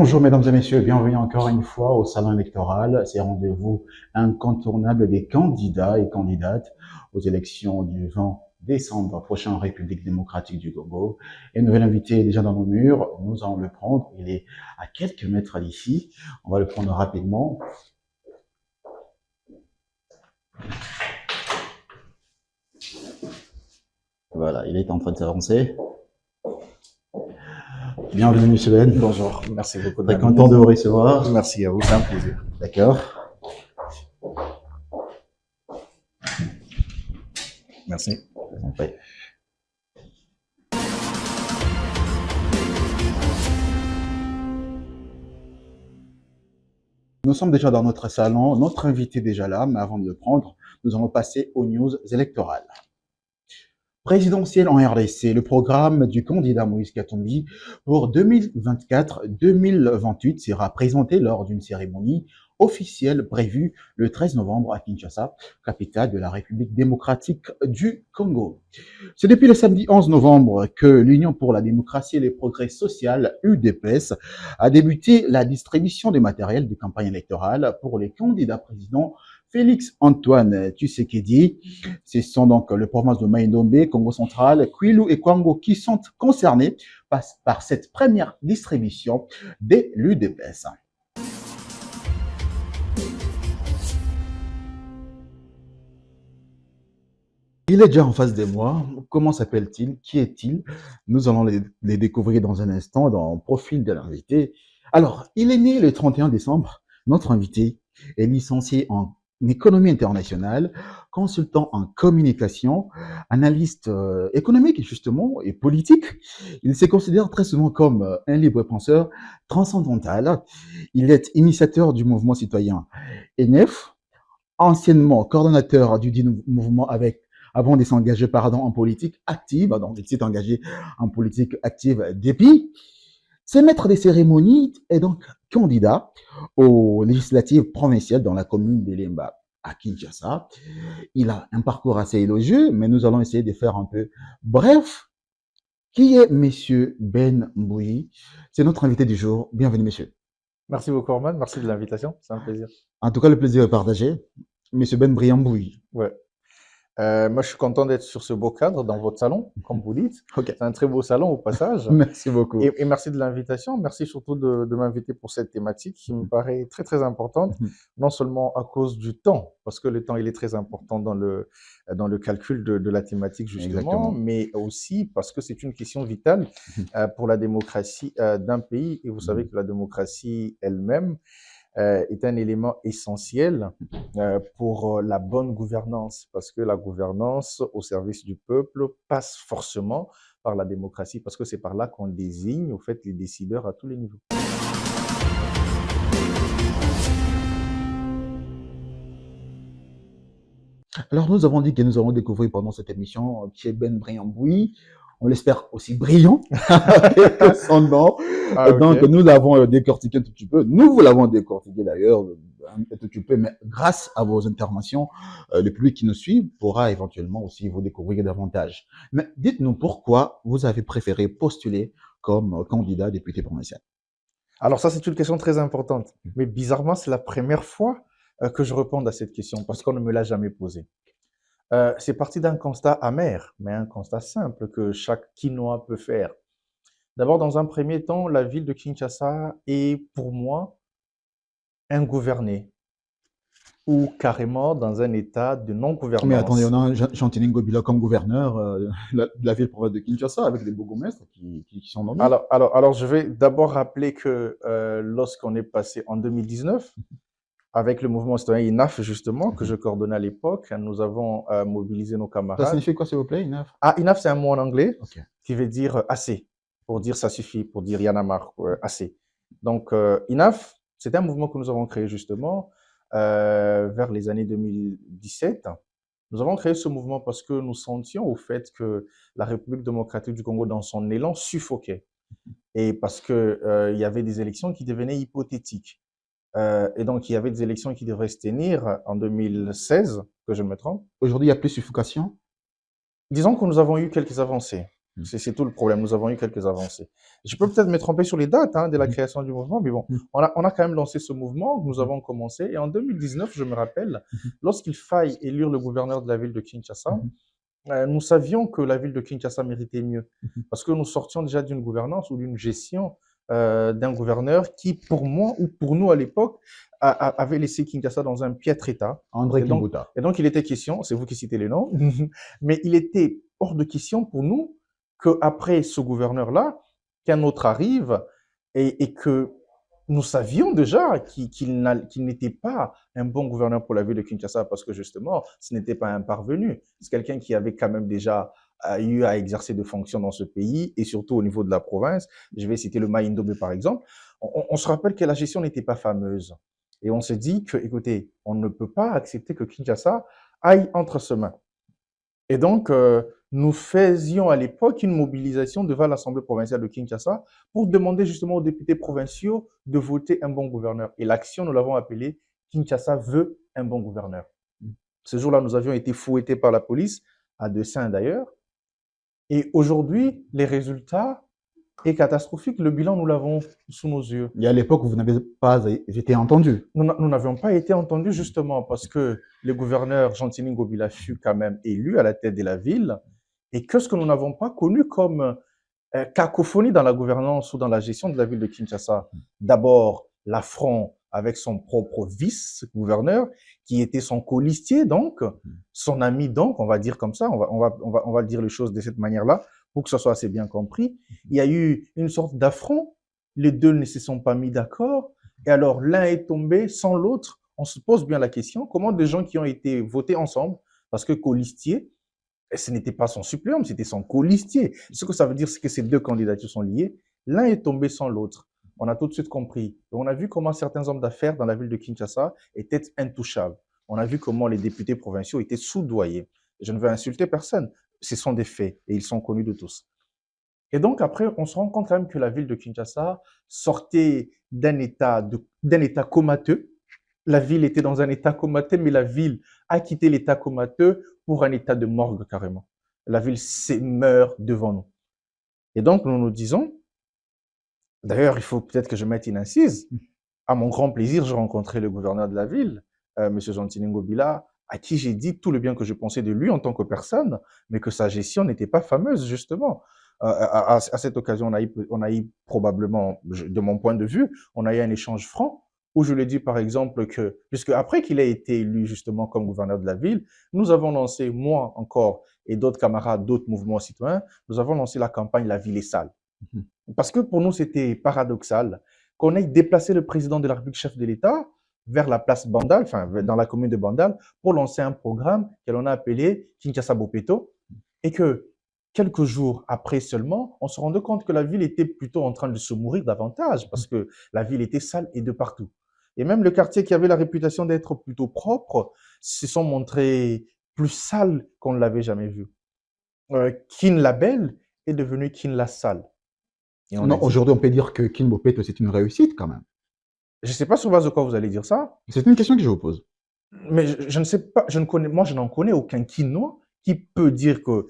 Bonjour mesdames et messieurs, bienvenue encore une fois au salon électoral. C'est rendez-vous incontournable des candidats et candidates aux élections du 20 décembre prochain en République démocratique du Congo. Et un nouvel invité est déjà dans nos murs, nous allons le prendre, il est à quelques mètres d'ici. On va le prendre rapidement. Voilà, il est en train de s'avancer. Bienvenue monsieur Ben. Bonjour, merci beaucoup. Très content de vous recevoir. Merci à vous, c'est un plaisir. D'accord. Merci. Oui. Nous sommes déjà dans notre salon, notre invité est déjà là, mais avant de le prendre, nous allons passer aux news électorales. Présidentielle en RDC, le programme du candidat Moïse Katumbi pour 2024-2028 sera présenté lors d'une cérémonie officielle prévue le 13 novembre à Kinshasa, capitale de la République démocratique du Congo. C'est depuis le samedi 11 novembre que l'Union pour la démocratie et les progrès social, UDPS, a débuté la distribution des matériels de campagne électorale pour les candidats présidents Félix Antoine Tshisekedi. Ce sont donc les provinces de Maïnombe, Congo central, Kwilu et Kwango qui sont concernés par cette première distribution de l'UDPS. Il est déjà en face de moi. Comment s'appelle-t-il? Qui est-il? Nous allons les découvrir dans un instant dans le profil de l'invité. Alors, il est né le 31 décembre. Notre invité est licencié en économie internationale, consultant en communication, analyste économique justement et politique. Il se considère très souvent comme un libre penseur transcendantal. Il est initiateur du mouvement citoyen ENEF, anciennement coordonnateur du dit mouvement avant de s'engager en politique active, donc il s'est engagé en politique active depuis. C'est maître des cérémonies et donc candidat aux législatives provinciales dans la commune d'Elemba à Kinshasa. Il a un parcours assez élogieux, mais nous allons essayer de faire un peu bref. Qui est Monsieur Ben Mbouyi? C'est notre invité du jour. Bienvenue, monsieur. Merci beaucoup, Orman. Merci de l'invitation. C'est un plaisir. En tout cas, le plaisir est partagé. Monsieur Ben Mbouyi. Ouais. Moi, je suis content d'être sur ce beau cadre dans votre salon, comme vous dites. Okay. C'est un très beau salon au passage. Merci beaucoup. Et merci de l'invitation. Merci surtout de m'inviter pour cette thématique qui me paraît très, très importante. Non seulement à cause du temps, parce que le temps, il est très important dans le calcul de la thématique, justement, exactement, mais aussi parce que c'est une question vitale pour la démocratie d'un pays. Et vous savez que la démocratie elle-même est un élément essentiel pour la bonne gouvernance, parce que la gouvernance au service du peuple passe forcément par la démocratie, parce que c'est par là qu'on désigne, au fait, les décideurs à tous les niveaux. Alors, nous avons dit que nous allons découvrir pendant cette émission qui est Ben Mbouyi. On l'espère aussi brillant avec son nom. Okay. Donc, nous l'avons décortiqué un tout petit peu. Nous vous l'avons décortiqué d'ailleurs un tout petit peu, mais grâce à vos interventions, le public qui nous suit pourra éventuellement aussi vous découvrir davantage. Mais dites-nous pourquoi vous avez préféré postuler comme candidat député provincial. Alors ça, c'est une question très importante. Mais bizarrement, c'est la première fois que je réponds à cette question parce qu'on ne me l'a jamais posée. C'est parti d'un constat amer, mais un constat simple que chaque Quinois peut faire. D'abord, dans un premier temps, la ville de Kinshasa est pour moi ingouvernée ou carrément dans un état de non-gouvernance. Mais attendez, on a Chantini Ngobila comme gouverneur de la ville-province de Kinshasa avec des bourgmestres qui sont nommés. Alors, je vais d'abord rappeler que lorsqu'on est passé en 2019, avec le mouvement citoyen INAF, justement, que je coordonnais à l'époque, nous avons mobilisé nos camarades. Ça signifie quoi, s'il vous plaît, INAF? Ah, INAF, c'est un mot en anglais qui veut dire assez, pour dire ça suffit, pour dire y'en a marre, assez. Donc, INAF, c'est un mouvement que nous avons créé, justement, vers les années 2017. Nous avons créé ce mouvement parce que nous sentions au fait que la République démocratique du Congo, dans son élan, suffoquait. Et parce que y avait des élections qui devenaient hypothétiques. Et donc, il y avait des élections qui devraient se tenir en 2016, que je me trompe. Aujourd'hui, il n'y a plus suffocation? Disons que nous avons eu quelques avancées. Mm. C'est tout le problème. Nous avons eu quelques avancées. Je peux peut-être me tromper sur les dates de la Mhm. création du mouvement, mais bon, Mhm. on a quand même lancé ce mouvement. Nous Mhm. avons commencé. Et en 2019, je me rappelle, Mhm. lorsqu'il faille élire le gouverneur de la ville de Kinshasa, Mhm. nous savions que la ville de Kinshasa méritait mieux. Mhm. Parce que nous sortions déjà d'une gouvernance ou d'une gestion d'un gouverneur qui, pour moi ou pour nous à l'époque, avait laissé Kinshasa dans un piètre état. André Et donc, Kimbuta. et donc, il était question, c'est vous qui citez les noms, mais il était hors de question pour nous qu'après ce gouverneur-là, qu'un autre arrive et que nous savions déjà qu'il n'était pas un bon gouverneur pour la ville de Kinshasa parce que justement, ce n'était pas un parvenu. C'est quelqu'un qui avait quand même déjà eu à exercer de fonctions dans ce pays et surtout au niveau de la province. Je vais citer le Maïndomé par exemple. On se rappelle que la gestion n'était pas fameuse. Et on s'est dit que, écoutez, on ne peut pas accepter que Kinshasa aille entre ses mains. Et donc, nous faisions à l'époque une mobilisation devant l'Assemblée provinciale de Kinshasa pour demander justement aux députés provinciaux de voter un bon gouverneur. Et l'action, nous l'avons appelée Kinshasa veut un bon gouverneur. Ce jour-là, nous avions été fouettés par la police, à dessein d'ailleurs. Et aujourd'hui, les résultats est catastrophique. Le bilan, nous l'avons sous nos yeux. Et à l'époque, vous n'avez pas été entendu. Nous n'avions pas été entendus justement parce que le gouverneur Gentili Ngobila fut quand même élu à la tête de la ville et que ce que nous n'avons pas connu comme cacophonie dans la gouvernance ou dans la gestion de la ville de Kinshasa. D'abord, l'affront avec son propre vice-gouverneur qui était son colistier donc, son ami donc, on va dire comme ça, on va dire les choses de cette manière-là pour que ce soit assez bien compris. Il y a eu une sorte d'affront, les deux ne se sont pas mis d'accord et alors l'un est tombé sans l'autre. On se pose bien la question, comment des gens qui ont été votés ensemble, parce que colistier, ce n'était pas son suppléant, c'était son colistier. Ce que ça veut dire, c'est que ces deux candidatures sont liées. L'un est tombé sans l'autre. On a tout de suite compris. Et on a vu comment certains hommes d'affaires dans la ville de Kinshasa étaient intouchables. On a vu comment les députés provinciaux étaient soudoyés. Je ne veux insulter personne. Ce sont des faits et ils sont connus de tous. Et donc après, on se rend compte quand même que la ville de Kinshasa sortait d'un état comateux. La ville était dans un état comateux, mais la ville a quitté l'état comateux pour un état de morgue carrément. La ville meurt devant nous. Et donc nous nous disons, d'ailleurs, il faut peut-être que je mette une incise. À mon grand plaisir, j'ai rencontré le gouverneur de la ville, M. Gentili Ngobila, à qui j'ai dit tout le bien que je pensais de lui en tant que personne, mais que sa gestion n'était pas fameuse, justement. À cette occasion, on a eu probablement, de mon point de vue, on a eu un échange franc où je lui ai dit, par exemple, que, puisque après qu'il ait été élu justement comme gouverneur de la ville, nous avons lancé, moi encore, et d'autres camarades, d'autres mouvements citoyens, nous avons lancé la campagne La ville est sale. Parce que pour nous, c'était paradoxal qu'on ait déplacé le président de la République, chef de l'État, vers la place Bandal, enfin, dans la commune de Bandal, pour lancer un programme que l'on a appelé Kinshasa Bopeto, et que quelques jours après seulement, on se rendait compte que la ville était plutôt en train de se mourir davantage, parce que la ville était sale et de partout. Et même le quartier qui avait la réputation d'être plutôt propre se sont montrés plus sales qu'on ne l'avait jamais vu. Kin la Belle est devenu Kin la Sale. Et on a Non, dit, aujourd'hui, on peut dire que Kin Bopet, c'est une réussite quand même. je ne sais pas sur base de quoi vous allez dire ça, C'est une question que je vous pose. mais je ne sais pas, moi je n'en connais aucun Kinois qui peut dire que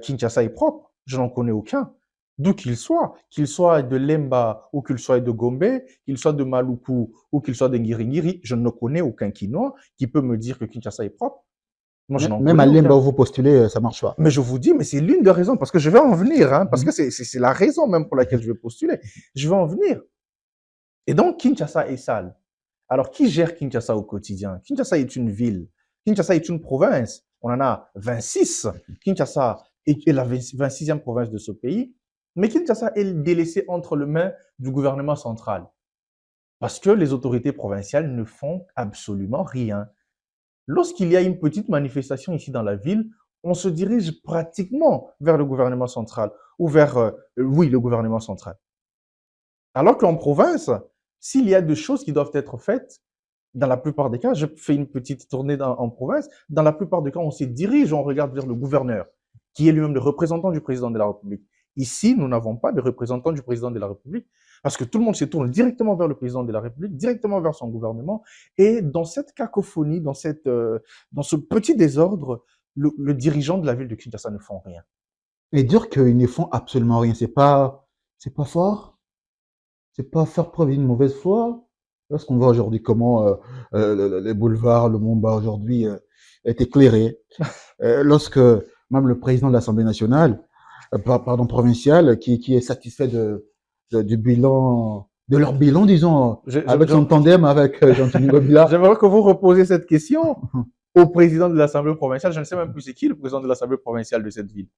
Kinshasa est propre. Je n'en connais aucun. D'où qu'il soit de Lemba ou qu'il soit de Gombe, qu'il soit de Maluku ou qu'il soit de Ngiringiri, je ne connais aucun Kinois qui peut me dire que Kinshasa est propre. Moi, je n'en Même à connais Lemba aucun. où vous postulez, ça marche pas. Mais je vous dis, mais c'est l'une des raisons, parce que je vais en venir, parce que Mhm. c'est la raison même pour laquelle je vais postuler. Je vais en venir. Et donc, Kinshasa est sale. Alors, qui gère Kinshasa au quotidien? Kinshasa est une ville. Kinshasa est une province. On en a 26. Kinshasa est la 26e province de ce pays. Mais Kinshasa est délaissé entre les mains du gouvernement central. Parce que les autorités provinciales ne font absolument rien. Lorsqu'il y a une petite manifestation ici dans la ville, on se dirige pratiquement vers le gouvernement central ou vers, oui, le gouvernement central. Alors qu'en province, s'il y a des choses qui doivent être faites, dans la plupart des cas, je fais une petite tournée en province, dans la plupart des cas, on se dirige, on regarde vers le gouverneur, qui est lui-même le représentant du président de la République. Ici, nous n'avons pas de représentant du président de la République, parce que tout le monde se tourne directement vers le président de la République, directement vers son gouvernement, et dans cette cacophonie, dans ce petit désordre, le dirigeant de la ville de Kinshasa ne font rien. Et dire qu'ils ne font absolument rien, c'est pas fort, c'est pas faire preuve d'une mauvaise foi. Lorsqu'on voit aujourd'hui comment les boulevards, le Mumbai aujourd'hui est éclairé, lorsque même le président de l'Assemblée nationale, pardon, provinciale, qui est satisfait du bilan, de leur bilan, disons, Je- je- avec son je- tandem avec Jean-Tony Gobila. J'aimerais que vous reposiez cette question au président de l'Assemblée provinciale. Je ne sais même plus c'est qui le président de l'Assemblée provinciale de cette ville.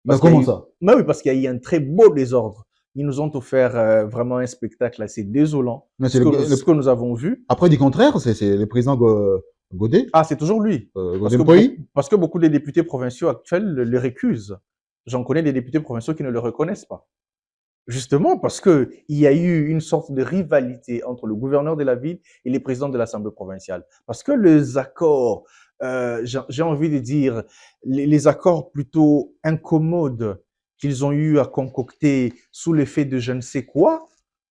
Ben, Parce qu'il y a comment eu, ça? mais oui, parce qu'il y a eu un très beau désordre. Ils nous ont offert vraiment un spectacle assez désolant. Mais c'est Ce que nous avons vu. après, du contraire, c'est le président Godet, Ah, c'est toujours lui. Godin Poy. Parce que beaucoup des députés provinciaux actuels le récusent. J'en connais des députés provinciaux qui ne le reconnaissent pas. Justement parce que il y a eu une sorte de rivalité entre le gouverneur de la ville et les présidents de l'Assemblée provinciale. Parce que les accords, j'ai envie de dire, les accords plutôt incommodes qu'ils ont eu à concocter sous l'effet de je ne sais quoi,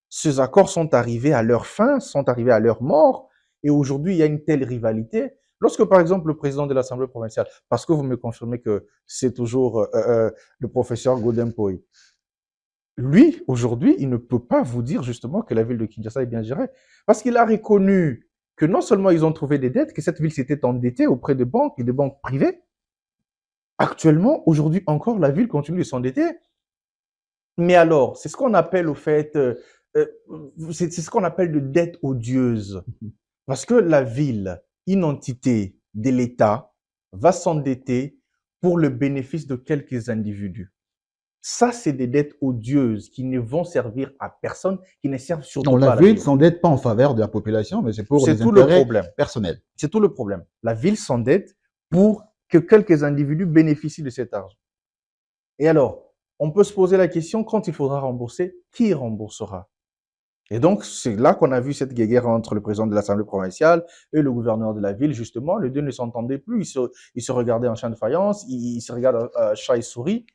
ces accords sont arrivés à leur fin, sont arrivés à leur mort, et aujourd'hui il y a une telle rivalité. Lorsque par exemple le président de l'Assemblée provinciale, parce que vous me confirmez que c'est toujours le professeur Godin Poy, lui, aujourd'hui, il ne peut pas vous dire justement que la ville de Kinshasa est bien gérée. Parce qu'il a reconnu que non seulement ils ont trouvé des dettes, que cette ville s'était endettée auprès de banques et de banques privées. Actuellement, aujourd'hui encore, la ville continue de s'endetter. Mais alors, c'est ce qu'on appelle au fait, euh, c'est ce qu'on appelle de dette odieuse. Parce que la ville, une entité de l'État, va s'endetter pour le bénéfice de quelques individus. Ça, c'est des dettes odieuses qui ne vont servir à personne, qui ne servent Non, surtout la pas à la ville ville. s'endette pas en faveur de la population, mais c'est pour C'est des tout le intérêts problème. personnels. C'est tout le problème. La ville s'endette pour que quelques individus bénéficient de cet argent. Et alors, on peut se poser la question, quand il faudra rembourser, qui remboursera? Et donc, c'est là qu'on a vu cette guéguerre entre le président de l'Assemblée provinciale et le gouverneur de la ville, justement. Les deux ne s'entendaient plus. Ils se regardaient en chien de faïence, ils se regardent chat et souris.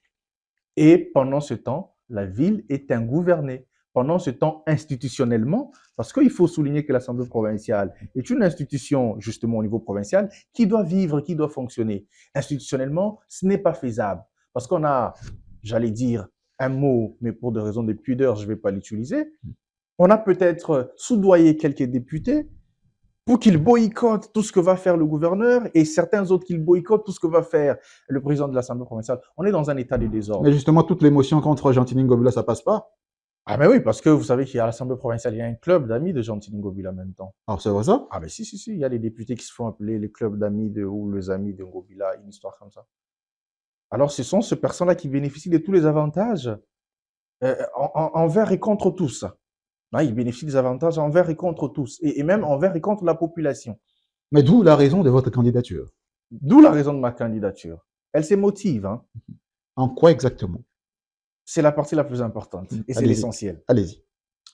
Et pendant ce temps, la ville est ingouvernée. Pendant ce temps, institutionnellement, parce qu'il faut souligner que l'Assemblée provinciale est une institution, justement, au niveau provincial, qui doit vivre, qui doit fonctionner. Institutionnellement, ce n'est pas faisable. Parce qu'on a, j'allais dire, un mot, mais pour des raisons de pudeur, je ne vais pas l'utiliser. On a peut-être soudoyé quelques députés pour qu'ils boycottent tout ce que va faire le gouverneur et certains autres qu'ils boycottent tout ce que va faire le président de l'Assemblée provinciale. On est dans un état de désordre. Mais justement, toute l'émotion contre Jean-Tini Gobila, ça passe pas. Ah mais oui, parce que vous savez qu'il y a à l'Assemblée provinciale, il y a un club d'amis de Jean-Tini Ngobila en même temps. Alors, c'est vrai ça? Ah mais si, il y a des députés qui se font appeler les clubs d'amis de ou les amis de Ngobila, une histoire comme ça. Alors ce sont ces personnes-là qui bénéficient de tous les avantages envers et contre tous. Hein, ils bénéficient des avantages envers et contre tous, et même envers et contre la population. Mais d'où la raison de votre candidature. D'où la raison de ma candidature. Elle se motive. Hein. En quoi exactement? C'est la partie la plus importante et c'est l'essentiel. Allez-y.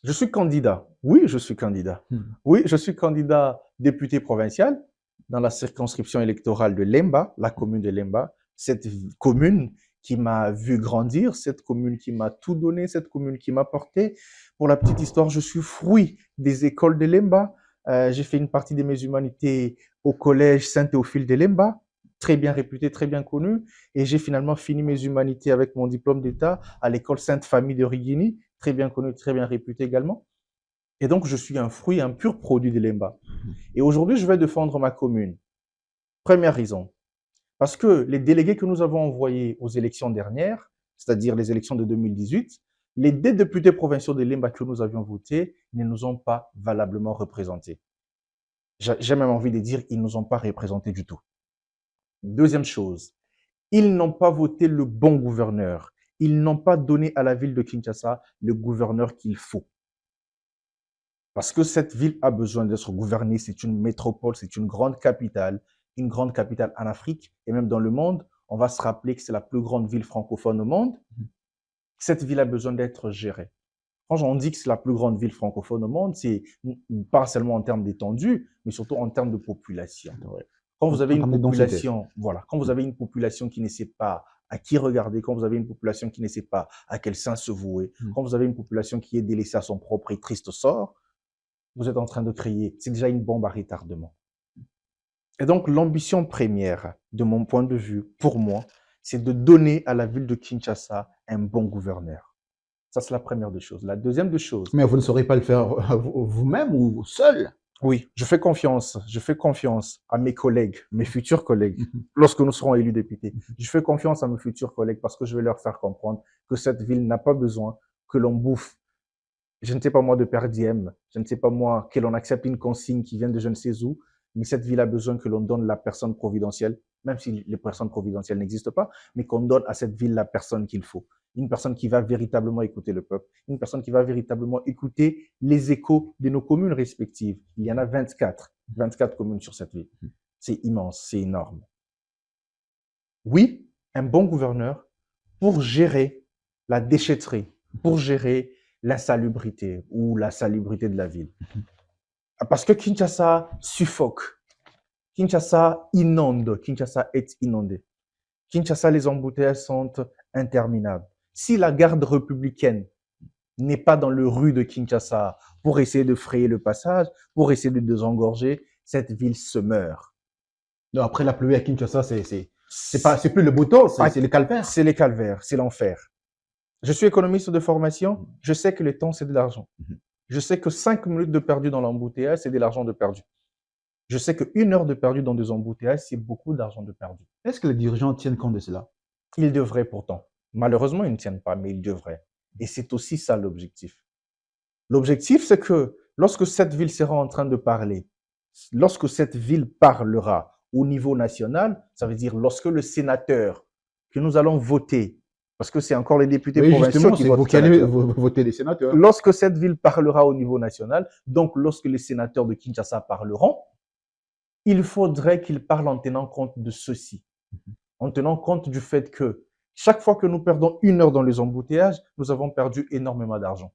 Je suis candidat. Oui, je suis candidat. Oui, je suis candidat député provincial dans la circonscription électorale de Lemba, la commune de Lemba. Cette commune qui m'a vu grandir, cette commune qui m'a tout donné, cette commune qui m'a porté. Pour la petite histoire, je suis fruit des écoles de Lemba. J'ai fait une partie de mes humanités au collège Saint-Théophile de Lemba, très bien réputé, très bien connu. Et j'ai finalement fini mes humanités avec mon diplôme d'État à l'école Sainte-Famille de Rigini, très bien connu, très bien réputé également. Et donc, je suis un fruit, un pur produit de Lemba. Et aujourd'hui, je vais défendre ma commune. Première raison, parce que les délégués que nous avons envoyés aux élections dernières, c'est-à-dire les élections de 2018, les deux députés provinciaux de Lemba que nous avions votés ne nous ont pas valablement représentés. J'ai même envie de dire, ils ne nous ont pas représentés du tout. Deuxième chose, ils n'ont pas voté le bon gouverneur. Ils n'ont pas donné à la ville de Kinshasa le gouverneur qu'il faut. Parce que cette ville a besoin d'être gouvernée. C'est une métropole, c'est une grande capitale en Afrique et même dans le monde. On va se rappeler que c'est la plus grande ville francophone au monde. Cette ville a besoin d'être gérée. Quand on dit que c'est la plus grande ville francophone au monde, c'est pas seulement en termes d'étendue, mais surtout en termes de population. Quand vous avez une population, voilà, quand vous avez une population qui ne sait pas à qui regarder, quand vous avez une population qui ne sait pas à quel sein se vouer, quand vous avez une population qui est délaissée à son propre et triste sort, vous êtes en train de créer, c'est déjà une bombe à retardement. Et donc, l'ambition première, de mon point de vue, pour moi, c'est de donner à la ville de Kinshasa un bon gouverneur. Ça, c'est la première des choses. La deuxième des choses, Mais vous ne saurez pas le faire vous-même ou seul. oui, je fais confiance à mes collègues, mes futurs collègues, lorsque nous serons élus députés. Je fais confiance à mes futurs collègues parce que je vais leur faire comprendre que cette ville n'a pas besoin que l'on bouffe, je ne sais pas moi, de per diem, je ne sais pas moi, que l'on accepte une consigne qui vient de je ne sais où, mais cette ville a besoin que l'on donne la personne providentielle, même si les personnes providentielles n'existent pas, mais qu'on donne à cette ville la personne qu'il faut. Une personne qui va véritablement écouter le peuple, une personne qui va véritablement écouter les échos de nos communes respectives. Il y en a 24 communes sur cette ville. C'est immense, c'est énorme. Oui, un bon gouverneur pour gérer la déchetterie, pour gérer l'insalubrité ou la salubrité de la ville. Parce que Kinshasa suffoque. Kinshasa inonde. Kinshasa est inondé. Kinshasa, les embouteillages sont interminables. Si la garde républicaine n'est pas dans le rue de Kinshasa pour essayer de frayer le passage, pour essayer de désengorger, cette ville se meurt. Non, après la pluie à Kinshasa, c'est plus le beau temps, c'est le calvaire. C'est les calvaires, c'est l'enfer. Je suis économiste de formation, je sais que le temps, c'est de l'argent. Je sais que 5 minutes de perdu dans l'embouteillage, c'est de l'argent de perdu. Je sais qu'une heure de perdu dans des embouteillages, c'est beaucoup d'argent de perdu. Est-ce que les dirigeants tiennent compte de cela? Ils devraient pourtant. Malheureusement, ils ne tiennent pas, mais ils devraient. Et c'est aussi ça l'objectif. L'objectif, c'est que lorsque cette ville sera en train de parler, lorsque cette ville parlera au niveau national, ça veut dire lorsque le sénateur que nous allons voter, parce que c'est encore les députés provinciaux qui votent. Vous qui allez voter les sénateurs. Lorsque cette ville parlera au niveau national, donc lorsque les sénateurs de Kinshasa parleront, il faudrait qu'ils parlent en tenant compte de ceci, en tenant compte du fait que chaque fois que nous perdons une heure dans les embouteillages, nous avons perdu énormément d'argent.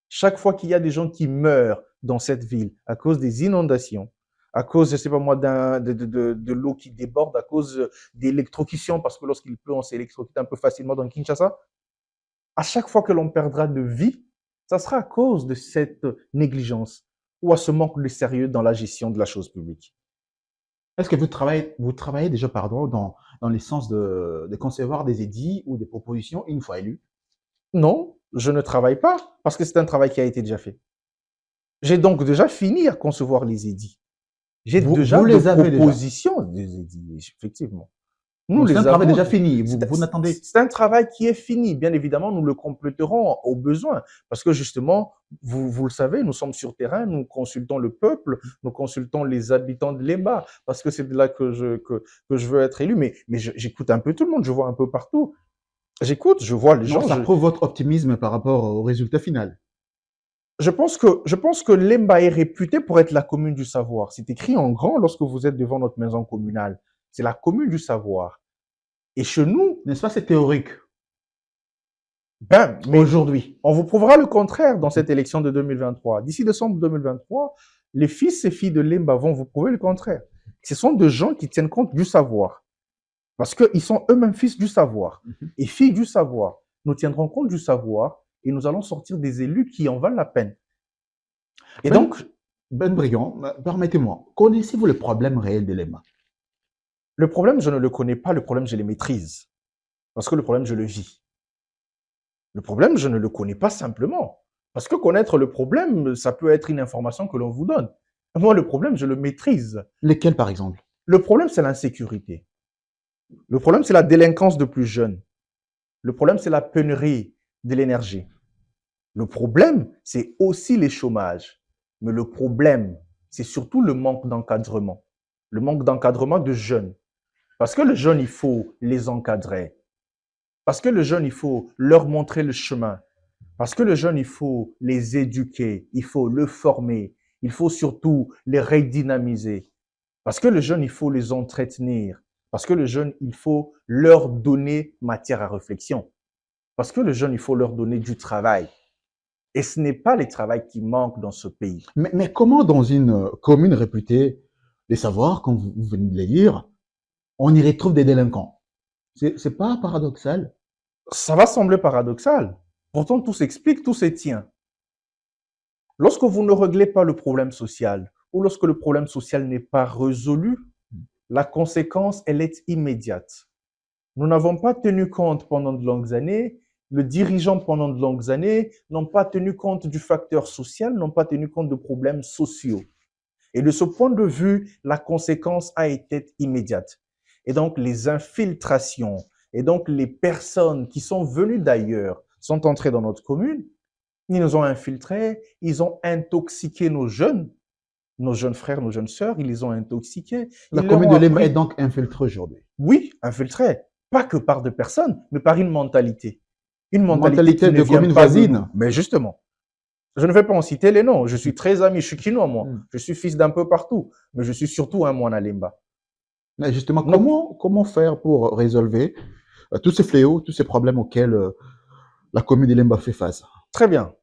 Chaque fois qu'il y a des gens qui meurent dans cette ville à cause des inondations, à cause, je sais pas moi, de l'eau qui déborde, à cause d'électrocution, parce que lorsqu'il pleut, on s'électrocute un peu facilement dans Kinshasa. À chaque fois que l'on perdra de vie, ça sera à cause de cette négligence ou à ce manque de sérieux dans la gestion de la chose publique. Est-ce que vous travaillez déjà, dans le sens de concevoir des édits ou des propositions une fois élus? Non, je ne travaille pas parce que c'est un travail qui a été déjà fait. J'ai donc déjà fini à concevoir les édits. J'ai déjà vous les avez propositions des édits, effectivement. Nous les avons. C'est un travail déjà fini. Vous n'attendez. C'est un travail qui est fini. Bien évidemment, nous le compléterons au besoin. Parce que justement, vous le savez, nous sommes sur terrain, nous consultons le peuple, nous consultons les habitants de Lemba. Parce que c'est de là que je veux être élu. Mais j'écoute un peu tout le monde, je vois un peu partout. J'écoute, je vois les gens. Ça prouve votre optimisme par rapport au résultat final. Je pense que Lemba est réputé pour être la commune du savoir. C'est écrit en grand lorsque vous êtes devant notre maison communale. C'est la commune du savoir. Et chez nous, n'est-ce pas, c'est théorique. Mais aujourd'hui, on vous prouvera le contraire dans cette élection de 2023. D'ici décembre 2023, les fils et filles de Lemba vont vous prouver le contraire. Ce sont des gens qui tiennent compte du savoir. Parce qu'ils sont eux-mêmes fils du savoir et filles du savoir. Nous tiendrons compte du savoir et nous allons sortir des élus qui en valent la peine. Et donc, Ben Brigand, permettez-moi, connaissez-vous le problème réel de Lemba? Le problème, je ne le connais pas. Le problème, je le maîtrise. Parce que le problème, je le vis. Le problème, je ne le connais pas simplement. Parce que connaître le problème, ça peut être une information que l'on vous donne. Moi, le problème, je le maîtrise. Lesquels, par exemple? Le problème, c'est l'insécurité. Le problème, c'est la délinquance de plus jeunes. Le problème, c'est la pénurie de l'énergie. Le problème, c'est aussi les chômages. Mais le problème, c'est surtout le manque d'encadrement. Le manque d'encadrement de jeunes. Parce que les jeunes, il faut les encadrer. Parce que les jeunes, il faut leur montrer le chemin. Parce que les jeunes, il faut les éduquer. Il faut les former. Il faut surtout les redynamiser. Parce que les jeunes, il faut les entretenir. Parce que les jeunes, il faut leur donner matière à réflexion. Parce que les jeunes, il faut leur donner du travail. Et ce n'est pas le travail qui manque dans ce pays. Mais comment dans une commune réputée des savoirs, comme vous venez de le dire, on y retrouve des délinquants? C'est pas paradoxal? Ça va sembler paradoxal. Pourtant, tout s'explique, tout se tient. Lorsque vous ne réglez pas le problème social, ou lorsque le problème social n'est pas résolu, la conséquence, elle est immédiate. Nous n'avons pas tenu compte pendant de longues années, les dirigeants pendant de longues années n'ont pas tenu compte du facteur social, n'ont pas tenu compte de problèmes sociaux. Et de ce point de vue, la conséquence a été immédiate. Et donc, les infiltrations, et donc les personnes qui sont venues d'ailleurs, sont entrées dans notre commune, ils nous ont infiltrés, ils ont intoxiqué nos jeunes frères, nos jeunes sœurs, ils les ont intoxiqués. La Ils leur commune ont de Lemba est appris, donc infiltrée aujourd'hui. oui, infiltrés, pas que par des personnes, mais par une mentalité. Une mentalité qui Mentalité ne de vient commune pas de nous. voisine. Mais justement, je ne vais pas en citer les noms. Je suis très ami, je suis quinois, moi. Je suis fils d'un peu partout, mais je suis surtout un Mwana Lemba. Mais justement, Donc, comment faire pour résolver tous ces fléaux, tous ces problèmes auxquels la commune de Lemba fait face? très bien.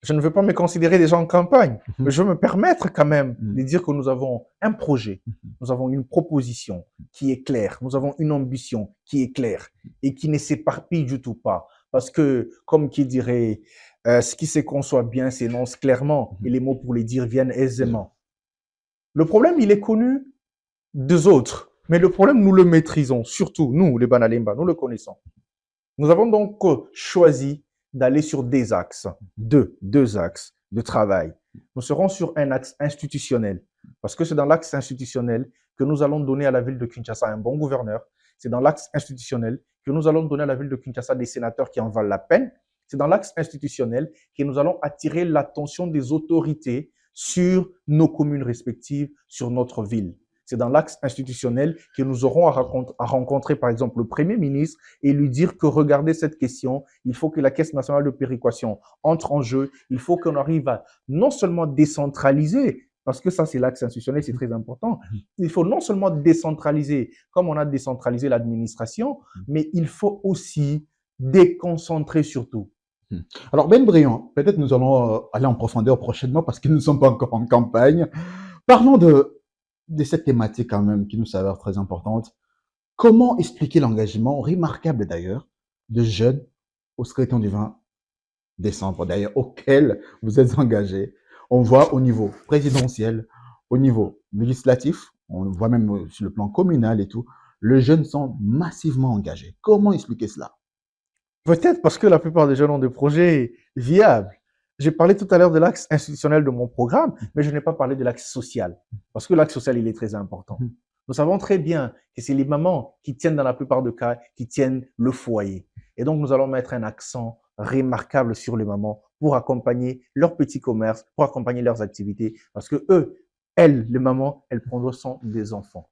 Je ne veux pas me considérer déjà en campagne, mais je veux me permettre quand même de dire que nous avons un projet, nous avons une proposition qui est claire, nous avons une ambition qui est claire et qui ne s'éparpille du tout pas. Parce que, comme qui dirait, ce qui se conçoit bien s'énonce clairement et les mots pour les dire viennent aisément. Le problème, il est connu des autres, mais le problème, nous le maîtrisons, surtout nous, les Banalimba, nous le connaissons. Nous avons donc choisi d'aller sur des axes, deux axes de travail. Nous serons sur un axe institutionnel, parce que c'est dans l'axe institutionnel que nous allons donner à la ville de Kinshasa un bon gouverneur. C'est dans l'axe institutionnel que nous allons donner à la ville de Kinshasa des sénateurs qui en valent la peine. C'est dans l'axe institutionnel que nous allons attirer l'attention des autorités sur nos communes respectives, sur notre ville. C'est dans l'axe institutionnel que nous aurons à rencontrer, par exemple, le Premier ministre et lui dire que regardez cette question, il faut que la Caisse nationale de péréquation entre en jeu, il faut qu'on arrive à non seulement décentraliser, parce que ça, c'est l'axe institutionnel, c'est très important. Il faut non seulement décentraliser, comme on a décentralisé l'administration, mais il faut aussi déconcentrer surtout. Alors, Ben Briand, peut-être nous allons aller en profondeur prochainement parce que nous ne sommes pas encore en campagne. Parlons de cette thématique quand même qui nous s'avère très importante. Comment expliquer l'engagement, remarquable d'ailleurs, de jeunes au scrutin du 20 décembre, d'ailleurs, auquel vous êtes engagés? On voit au niveau présidentiel, au niveau législatif, on voit même sur le plan communal et tout, les jeunes sont massivement engagés. Comment expliquer cela? Peut-être parce que la plupart des jeunes ont des projets viables. J'ai parlé tout à l'heure de l'axe institutionnel de mon programme, mais je n'ai pas parlé de l'axe social. Parce que l'axe social, il est très important. Nous savons très bien que c'est les mamans qui tiennent dans la plupart des cas, qui tiennent le foyer. Et donc, nous allons mettre un accent remarquable sur les mamans pour accompagner leurs petits commerces, pour accompagner leurs activités. Parce que eux, elles, les mamans, elles prendront soin des enfants.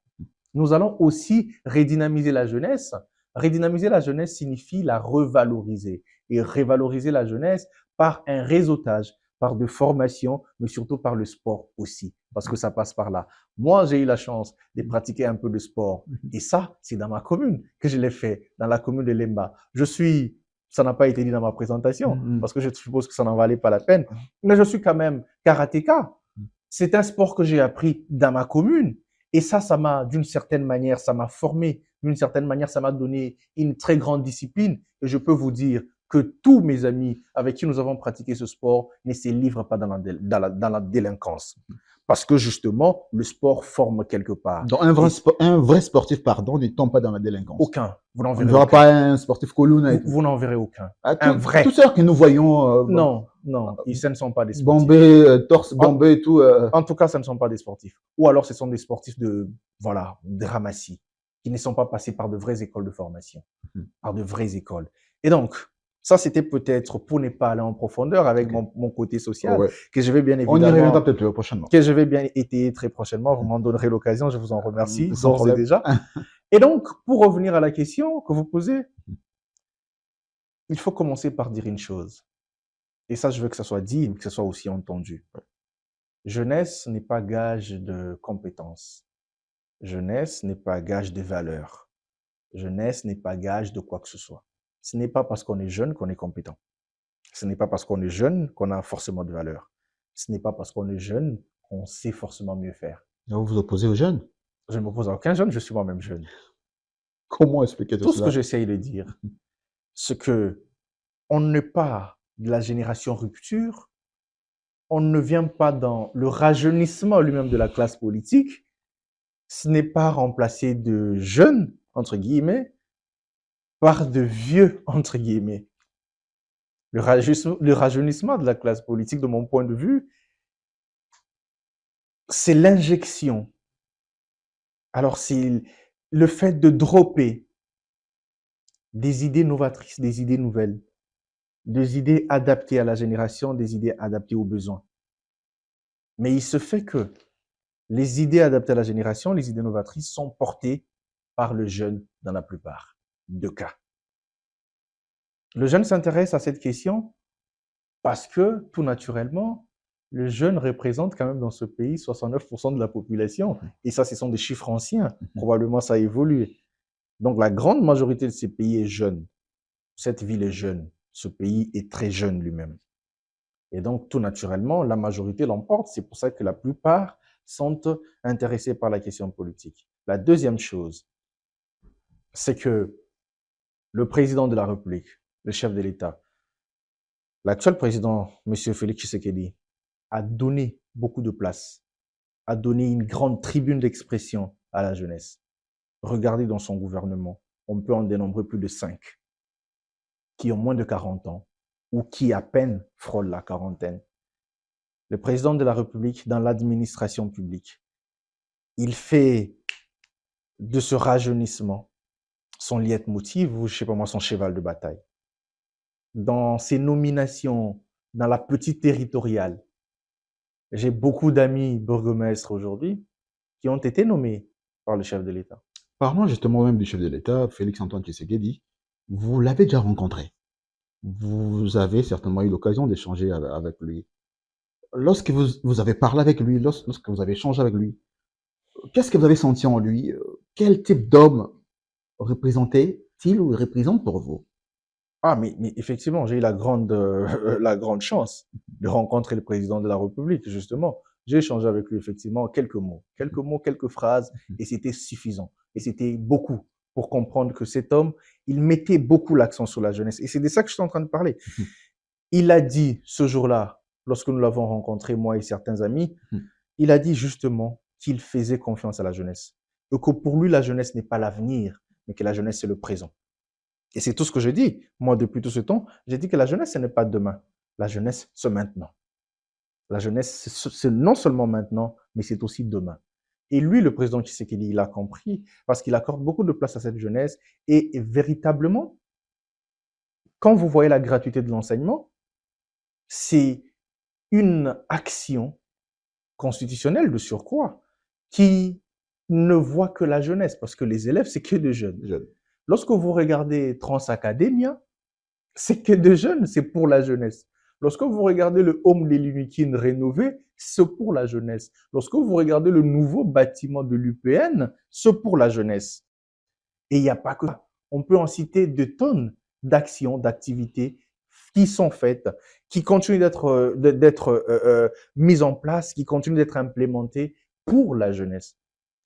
Nous allons aussi redynamiser la jeunesse. Redynamiser la jeunesse signifie la revaloriser et revaloriser la jeunesse par un réseautage, par de formations, mais surtout par le sport aussi, parce que ça passe par là. Moi, j'ai eu la chance de pratiquer un peu de sport et ça, c'est dans ma commune que je l'ai fait, dans la commune de Lemba. Ça n'a pas été dit dans ma présentation, parce que je suppose que ça n'en valait pas la peine, mais je suis quand même karatéka. C'est un sport que j'ai appris dans ma commune. Et ça m'a, d'une certaine manière, ça m'a formé. D'une certaine manière, ça m'a donné une très grande discipline. Et je peux vous dire que tous mes amis avec qui nous avons pratiqué ce sport ne se livrent pas dans la délinquance. Parce que justement, le sport forme quelque part. Donc, un vrai sportif, pardon, ne tombe pas dans la délinquance. Aucun. Vous n'en On ne verrez verra aucun. pas un sportif Coluna. Vous n'en verrez aucun. Un vrai. Tous ceux que nous voyons. Non, ce ne sont pas des sportifs. Bombé, torse bombé et tout. En tout cas, ce ne sont pas des sportifs. Ou alors, ce sont des sportifs de ramassis, qui ne sont pas passés par de vraies écoles de formation, par de vraies écoles. Et donc, ça, c'était peut-être pour ne pas aller en profondeur avec mon côté social, que je vais bien évidemment. On y reviendra peut-être prochainement. Que je vais bien étayer très prochainement. Vous m'en donnerez l'occasion. Je vous en remercie d'ores et déjà. Et donc, pour revenir à la question que vous posez, il faut commencer par dire une chose. Et ça, je veux que ça soit dit, mais que ça soit aussi entendu. Jeunesse n'est pas gage de compétence. Jeunesse n'est pas gage de valeur. Jeunesse n'est pas gage de quoi que ce soit. Ce n'est pas parce qu'on est jeune qu'on est compétent. Ce n'est pas parce qu'on est jeune qu'on a forcément de valeur. Ce n'est pas parce qu'on est jeune qu'on sait forcément mieux faire. Vous vous opposez aux jeunes? Je ne m'oppose à aucun jeune, je suis moi-même jeune. Comment expliquer tout cela? Tout ce que j'essaye de dire, c'est que on n'est pas de la génération rupture, on ne vient pas dans le rajeunissement lui-même de la classe politique, ce n'est pas remplacé de jeunes, entre guillemets, par de vieux, entre guillemets. Le rajeunissement de la classe politique, de mon point de vue, c'est l'injection. Alors, c'est le fait de dropper des idées novatrices, des idées nouvelles, des idées adaptées à la génération, des idées adaptées aux besoins. Mais il se fait que les idées adaptées à la génération, les idées novatrices sont portées par le jeune dans la plupart des cas. Le jeune s'intéresse à cette question parce que, tout naturellement, le jeune représente quand même dans ce pays 69% de la population. Et ça, ce sont des chiffres anciens. Probablement, ça a évolué. Donc, la grande majorité de ces pays est jeune. Cette ville est jeune. Ce pays est très jeune lui-même. Et donc, tout naturellement, la majorité l'emporte. C'est pour ça que la plupart sont intéressés par la question politique. La deuxième chose, c'est que le président de la République, le chef de l'État, l'actuel président, M. Félix Tshisekedi, a donné beaucoup de place, a donné une grande tribune d'expression à la jeunesse. Regardez dans son gouvernement, on peut en dénombrer plus de 5 qui ont moins de 40 ans ou qui à peine frôlent la quarantaine. Le président de la République, dans l'administration publique, il fait de ce rajeunissement son leitmotiv ou, je sais pas moi, son cheval de bataille. Dans ses nominations, dans la petite territoriale, j'ai beaucoup d'amis bourgmestres aujourd'hui qui ont été nommés par le chef de l'État. Parlons justement même du chef de l'État, Félix-Antoine Tshisekedi. Vous l'avez déjà rencontré. Vous avez certainement eu l'occasion d'échanger avec lui. Lorsque vous avez parlé avec lui, lorsque vous avez échangé avec lui, qu'est-ce que vous avez senti en lui? Quel type d'homme représentait-il ou représente pour vous? Ah, mais effectivement, j'ai eu la grande chance de rencontrer le président de la République, justement. J'ai échangé avec lui, effectivement, quelques phrases, et c'était suffisant. Et c'était beaucoup pour comprendre que cet homme, il mettait beaucoup l'accent sur la jeunesse. Et c'est de ça que je suis en train de parler. Il a dit ce jour-là, lorsque nous l'avons rencontré, moi et certains amis, il a dit justement qu'il faisait confiance à la jeunesse. Et que pour lui, la jeunesse n'est pas l'avenir, mais que la jeunesse, c'est le présent. Et c'est tout ce que je dis. Moi, depuis tout ce temps, j'ai dit que la jeunesse, ce n'est pas demain. La jeunesse, c'est maintenant. La jeunesse, c'est non seulement maintenant, mais c'est aussi demain. Et lui, le président Tshisekedi, il a compris parce qu'il accorde beaucoup de place à cette jeunesse. Et véritablement, quand vous voyez la gratuité de l'enseignement, c'est une action constitutionnelle de surcroît qui ne voit que la jeunesse parce que les élèves, c'est que des jeunes. Lorsque vous regardez Transacademia, c'est que des jeunes, c'est pour la jeunesse. Lorsque vous regardez le Home de l'Unikin rénové, c'est pour la jeunesse. Lorsque vous regardez le nouveau bâtiment de l'UPN, c'est pour la jeunesse. Et il n'y a pas que ça. On peut en citer de tonnes d'actions, d'activités qui sont faites, qui continuent d'être mises en place, qui continuent d'être implémentées pour la jeunesse.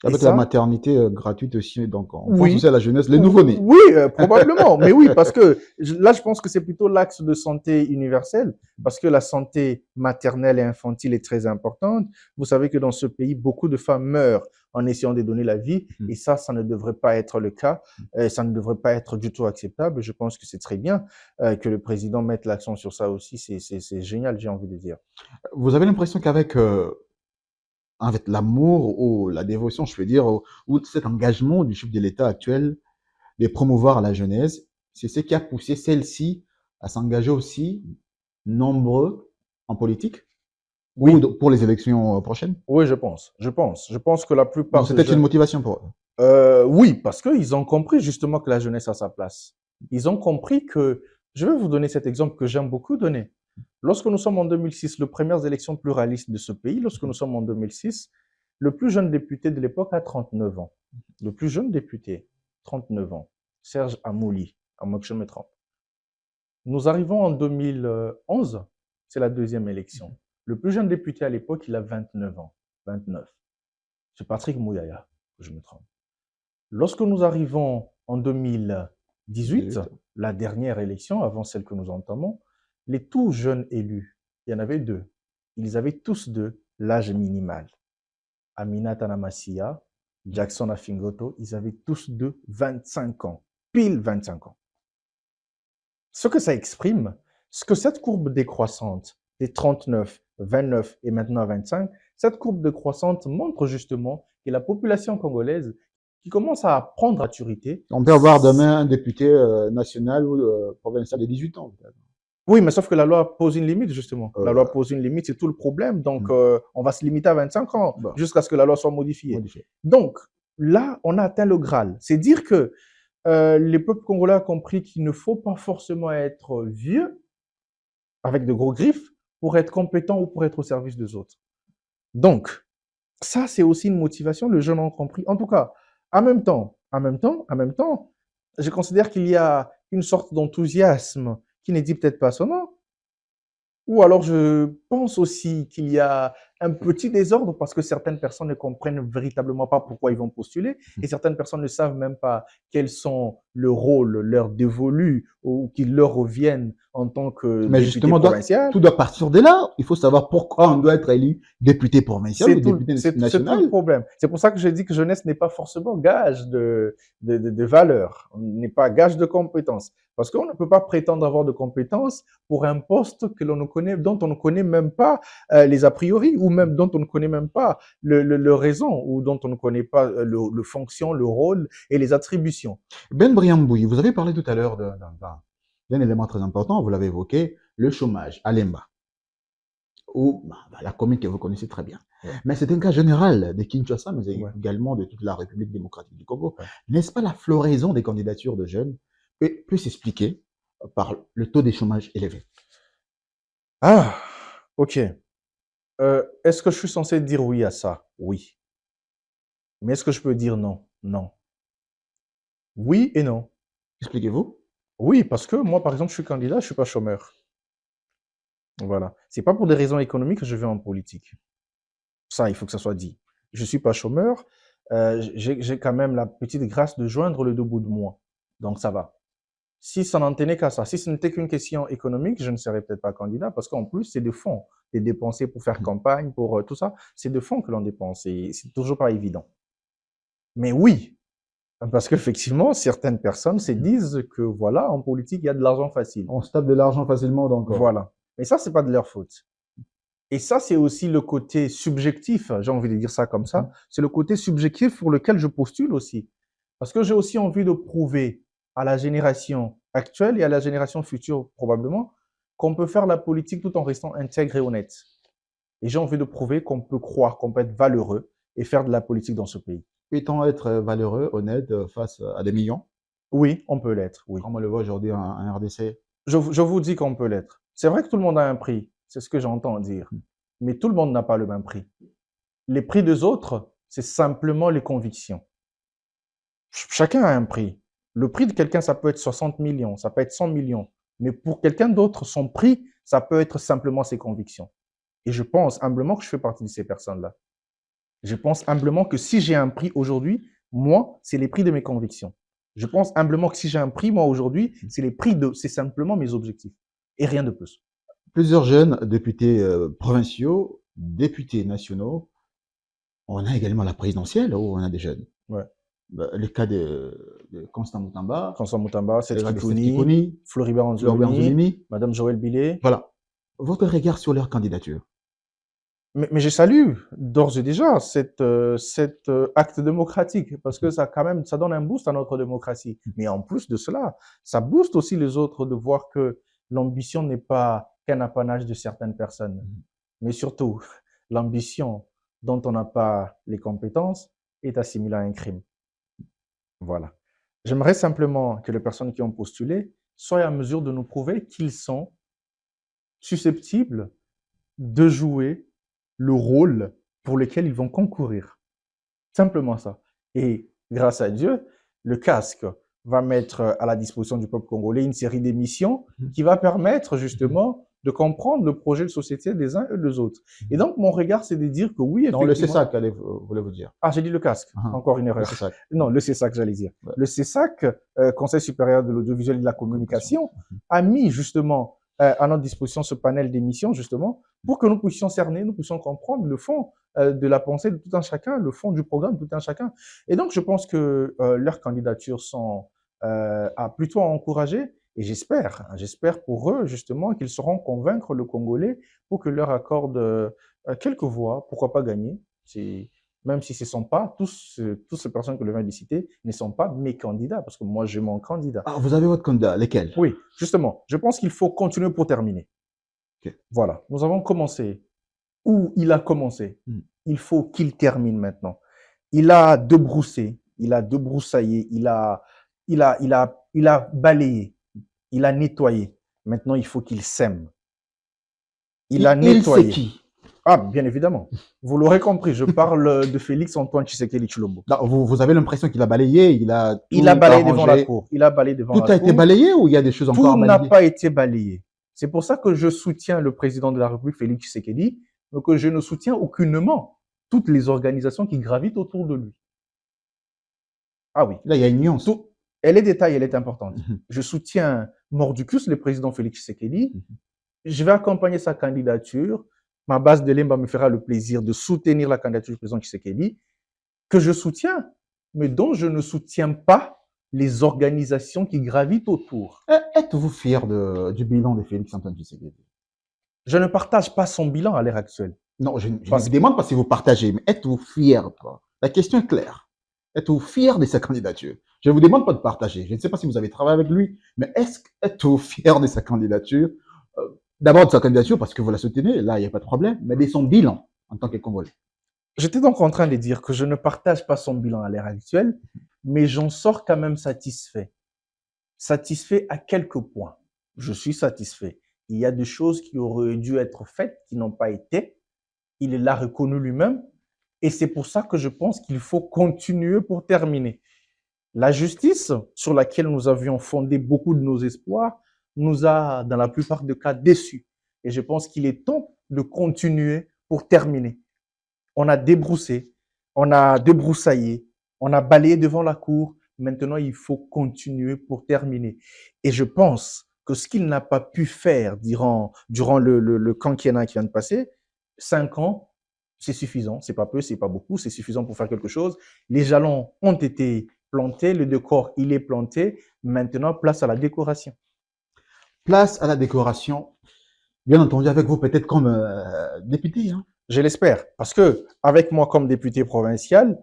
Avec la maternité gratuite aussi, donc on pense oui, aussi à la jeunesse, les nouveau-nés. Oui, probablement, mais oui, parce que là, je pense que c'est plutôt l'axe de santé universelle, parce que la santé maternelle et infantile est très importante. Vous savez que dans ce pays, beaucoup de femmes meurent en essayant de donner la vie, et ça ne devrait pas être le cas, ça ne devrait pas être du tout acceptable. Je pense que c'est très bien que le président mette l'accent sur ça aussi, c'est génial, j'ai envie de dire. Vous avez l'impression qu'avec avec l'amour ou la dévotion, je veux dire, ou cet engagement du chef de l'État actuel de promouvoir la jeunesse, c'est ce qui a poussé celle-ci à s'engager aussi nombreux en politique Oui. ou pour les élections prochaines? Oui, je pense. Je pense que la plupart Donc, c'était des jeunes... une motivation pour eux. Oui, parce qu'ils ont compris justement que la jeunesse a sa place. Ils ont compris que, je vais vous donner cet exemple que j'aime beaucoup donner. Lorsque nous sommes en 2006, les premières élections pluralistes de ce pays, lorsque nous sommes en 2006, le plus jeune député de l'époque a 39 ans. Le plus jeune député, 39 ans, Serge Amouli, à moins que je me trompe. Nous arrivons en 2011, c'est la deuxième élection. Le plus jeune député à l'époque, il a 29 ans. 29. C'est Patrick Mouyaya, que je me trompe. Lorsque nous arrivons en 2018, la dernière élection avant celle que nous entamons, les tout jeunes élus, il y en avait 2. Ils avaient tous 2 l'âge minimal. Aminata Namasia, Jackson Afingoto, ils avaient tous 2 25 ans, pile 25 ans. Ce que ça exprime, ce que cette courbe décroissante des 39, 29 et maintenant 25, cette courbe décroissante montre justement que la population congolaise qui commence à prendre maturité. On peut avoir demain un député national ou provincial de 18 ans, peut-être. Oui, mais sauf que la loi pose une limite, justement. La Euh, loi pose une limite, c'est tout le problème. Donc, on va se limiter à 25 ans bon, jusqu'à ce que la loi soit modifiée. modifié. Donc, là, on a atteint le Graal. C'est dire que les peuples congolais ont compris qu'il ne faut pas forcément être vieux, avec de gros griffes, pour être compétent ou pour être au service des autres. Donc, ça, c'est aussi une motivation, les jeunes ont compris. En tout cas, en même temps, je considère qu'il y a une sorte d'enthousiasme qui n'est dit peut-être pas son nom, ou alors je pense aussi qu'il y a un petit désordre parce que certaines personnes ne comprennent véritablement pas pourquoi ils vont postuler et certaines personnes ne savent même pas quels sont le rôle leur dévolu ou qui leur reviennent en tant que Mais député justement, provincial. tout doit partir de là. Il faut savoir pourquoi on doit être élu député provincial ou député C'est tout le national. problème. C'est pour ça que je dis que jeunesse n'est pas forcément gage de valeur, n'est pas gage de compétence. Parce qu'on ne peut pas prétendre avoir de compétences pour un poste que l'on ne connaît, dont on ne connaît même pas les a priori, ou même dont on ne connaît même pas le raison, ou dont on ne connaît pas le fonction, le rôle et les attributions. Ben Briamboui, vous avez parlé tout à l'heure d'un élément très important, vous l'avez évoqué, le chômage à Lemba, ou la commune que vous connaissez très bien. Ouais. Mais c'est un cas général de Kinshasa, mais Ouais. également de toute la République démocratique du Congo. Ouais. N'est-ce pas la floraison des candidatures de jeunes peut s'expliquer par le taux de chômage élevé? Ah, ok. Est-ce que je suis censé dire oui à ça? Oui. Mais est-ce que je peux dire non? Non. Oui et non. Expliquez-vous. Oui, parce que moi, par exemple, je suis candidat, je suis pas chômeur. Voilà. C'est pas pour des raisons économiques que je vais en politique. Ça, il faut que ça soit dit. Je suis pas chômeur. J'ai quand même la petite grâce de joindre le deux bouts de moi. Donc, ça va. Si ça n'en tenait qu'à ça, si ce n'était qu'une question économique, je ne serais peut-être pas candidat parce qu'en plus, c'est de fonds. Les dépenser pour faire campagne, pour tout ça, c'est de fonds que l'on dépense et c'est toujours pas évident. Mais oui, parce qu'effectivement, certaines personnes se disent que voilà, en politique, il y a de l'argent facile. On se tape de l'argent facilement, donc. Voilà. Mais ça, c'est pas de leur faute. Et ça, c'est aussi le côté subjectif, j'ai envie de dire ça comme ça, c'est le côté subjectif pour lequel je postule aussi. Parce que j'ai aussi envie de prouver à la génération actuelle et à la génération future probablement qu'on peut faire la politique tout en restant intègre et honnête. Et j'ai envie de prouver qu'on peut croire, qu'on peut être valeureux et faire de la politique dans ce pays. Peut-on être valeureux, honnête face à des millions, Oui, on peut l'être, oui. comme on le voit aujourd'hui en RDC? Je vous dis qu'on peut l'être. C'est vrai que tout le monde a un prix, c'est ce que j'entends dire. Mais tout le monde n'a pas le même prix. Les prix des autres, c'est simplement les convictions. Chacun a un prix. Le prix de quelqu'un, ça peut être 60 millions, ça peut être 100 millions. Mais pour quelqu'un d'autre, son prix, ça peut être simplement ses convictions. Et je pense humblement que je fais partie de ces personnes-là. Je pense humblement que si j'ai un prix aujourd'hui, moi, c'est les prix de mes convictions. Je pense humblement que si j'ai un prix, moi, aujourd'hui, c'est simplement mes objectifs. Et rien de plus. Plusieurs jeunes députés provinciaux, députés nationaux, on a également la présidentielle où on a des jeunes. Ouais. Le cas de Constant Moutamba, François Moutamba, Seth Seth Kikouni, Kikouni, Floribert Floribert Anzolini, Anzolini. Madame Joël Billet. Voilà. Votre regard sur leur candidature? Mais je salue d'ores et déjà cet acte démocratique parce que ça quand même ça donne un boost à notre démocratie. Mais en plus de cela, ça booste aussi les autres de voir que l'ambition n'est pas qu'un apanage de certaines personnes. Mais surtout, l'ambition dont on n'a pas les compétences est assimilée à un crime. Voilà. J'aimerais simplement que les personnes qui ont postulé soient en mesure de nous prouver qu'ils sont susceptibles de jouer le rôle pour lequel ils vont concourir. Simplement ça. Et grâce à Dieu, le casque va mettre à la disposition du peuple congolais une série d'émissions qui va permettre justement de comprendre le projet de société des uns et des autres. Et donc, mon regard, c'est de dire que oui, Non, le effectivement... CESAC, voulez-vous dire? Ah, j'ai dit le casque. Encore une Le erreur. CESAC. Non, le CESAC, j'allais dire. Ouais. Le CESAC, Conseil supérieur de l'audiovisuel et de la communication, a mis justement à notre disposition ce panel d'émissions, justement, pour que nous puissions cerner, nous puissions comprendre le fond de la pensée de tout un chacun, le fond du programme de tout un chacun. Et donc, je pense que leurs candidatures sont plutôt à encourager Et j'espère pour eux, justement, qu'ils sauront convaincre le Congolais pour que leur accorde quelques voix, pourquoi pas gagner. Même si ce ne sont pas toutes ces personnes que je viens de citer, ne sont pas mes candidats, parce que moi, j'ai mon candidat. Ah, vous avez votre candidat, lesquels? Oui, justement, je pense qu'il faut continuer pour terminer. Ok. Voilà, nous avons commencé où il a commencé. Il faut qu'il termine maintenant. Il a débroussé, il a débroussaillé, il a balayé, il a nettoyé. Maintenant, il faut qu'il sème. Il a Il c'est nettoyé. qui? Ah, bien évidemment. Vous l'aurez compris, je parle de Félix Antoine Tshisekedi Tshilombo. Non, vous avez l'impression qu'il a balayé, il a balayé arrangé. devant la cour. Il a balayé devant Tout la cour. a été balayé ou il y a des choses encore à Tout balayer? n'a pas été balayé. C'est pour ça que je soutiens le président de la République, Félix Tshisekedi, mais que je ne soutiens aucunement toutes les organisations qui gravitent autour de lui. Ah oui. Là, il y a une nuance. Elle est détail, elle est importante. Je soutiens Mordicus, le président Félix Tshisekedi. Je vais accompagner sa candidature. Ma base de Lemba me fera le plaisir de soutenir la candidature du président Tshisekedi, que je soutiens, mais dont je ne soutiens pas les organisations qui gravitent autour. Êtes-vous fier du bilan de Félix Antoine Tshisekedi? Je ne partage pas son bilan à l'heure actuelle. Non, je ne vous demande pas si vous partagez, mais êtes-vous fier? La question est claire. Êtes-vous fier de sa candidature? Je ne vous demande pas de partager. Je ne sais pas si vous avez travaillé avec lui, mais êtes-vous fier de sa candidature? D'abord de sa candidature parce que vous la soutenez, là, il n'y a pas de problème, mais de son bilan en tant que Congolais. J'étais donc en train de dire que je ne partage pas son bilan à l'heure actuelle, mais j'en sors quand même satisfait. Satisfait à quelques points. Je suis satisfait. Il y a des choses qui auraient dû être faites, qui n'ont pas été. Il l'a reconnu lui-même. Et c'est pour ça que je pense qu'il faut continuer pour terminer. La justice, sur laquelle nous avions fondé beaucoup de nos espoirs, nous a, dans la plupart des cas, déçus. Et je pense qu'il est temps de continuer pour terminer. On a débroussé, on a débroussaillé, on a balayé devant la cour. Maintenant, il faut continuer pour terminer. Et je pense que ce qu'il n'a pas pu faire durant le quinquennat qui vient de passer, 5 ans, c'est suffisant. C'est pas peu, c'est pas beaucoup, c'est suffisant pour faire quelque chose. Les jalons ont été plantés, le décor, il est planté. Maintenant, place à la décoration. Place à la décoration. Bien entendu, avec vous peut-être comme député. Hein. Je l'espère, parce que avec moi comme député provincial,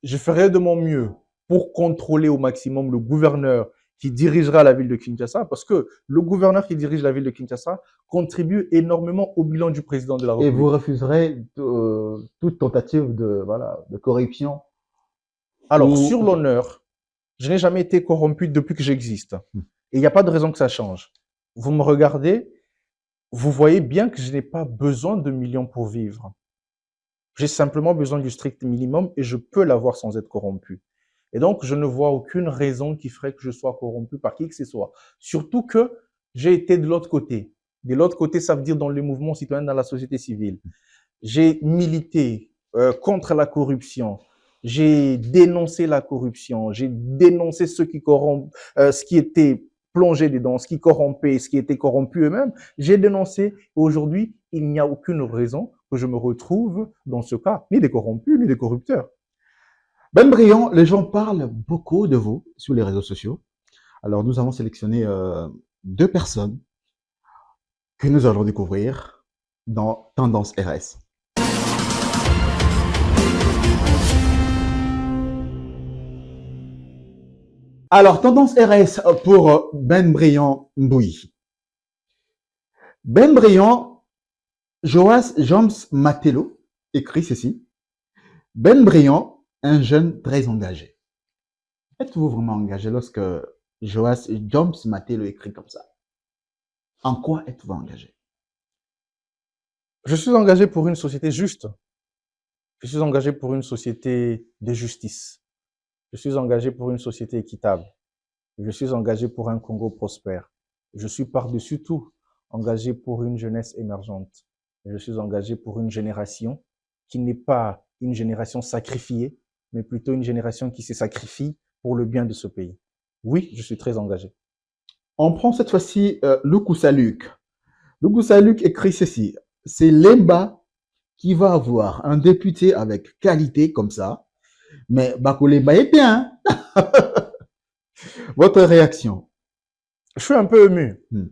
je ferai de mon mieux pour contrôler au maximum le gouverneur qui dirigera la ville de Kinshasa, parce que le gouverneur qui dirige la ville de Kinshasa contribue énormément au bilan du président de la République. Et vous refuserez toute tentative de corruption? Alors, sur l'honneur, je n'ai jamais été corrompu depuis que j'existe. Et il n'y a pas de raison que ça change. Vous me regardez, vous voyez bien que je n'ai pas besoin de millions pour vivre. J'ai simplement besoin du strict minimum et je peux l'avoir sans être corrompu. Et donc, je ne vois aucune raison qui ferait que je sois corrompu par qui que ce soit. Surtout que j'ai été de l'autre côté. De l'autre côté, ça veut dire dans le mouvement citoyen, dans la société civile. J'ai milité contre la corruption. J'ai dénoncé la corruption. J'ai dénoncé ceux qui corrompent, ce qui était plongé dedans, ce qui corrompait, ce qui était corrompu eux-mêmes. J'ai dénoncé. Aujourd'hui, il n'y a aucune raison que je me retrouve dans ce cas, ni des corrompus, ni des corrupteurs. Ben Briand, les gens parlent beaucoup de vous sur les réseaux sociaux. Alors, nous avons sélectionné 2 personnes que nous allons découvrir dans Tendance RS. Alors, Tendance RS pour Ben Briand Mbouyi. Ben Briand, Joas James Matello écrit ceci. Ben Briand, un jeune très engagé. Êtes-vous vraiment engagé lorsque Joas James Matello écrit comme ça? En quoi êtes-vous engagé? Je suis engagé pour une société juste. Je suis engagé pour une société de justice. Je suis engagé pour une société équitable. Je suis engagé pour un Congo prospère. Je suis par-dessus tout engagé pour une jeunesse émergente. Je suis engagé pour une génération qui n'est pas une génération sacrifiée, mais plutôt une génération qui se sacrifie pour le bien de ce pays. Oui, je suis très engagé. On prend cette fois-ci Lukusa Luc. Lukusa Luc écrit ceci. C'est Lemba qui va avoir un député avec qualité comme ça. Mais Bakolemba est bien. Votre réaction? Je suis un peu ému Hmm.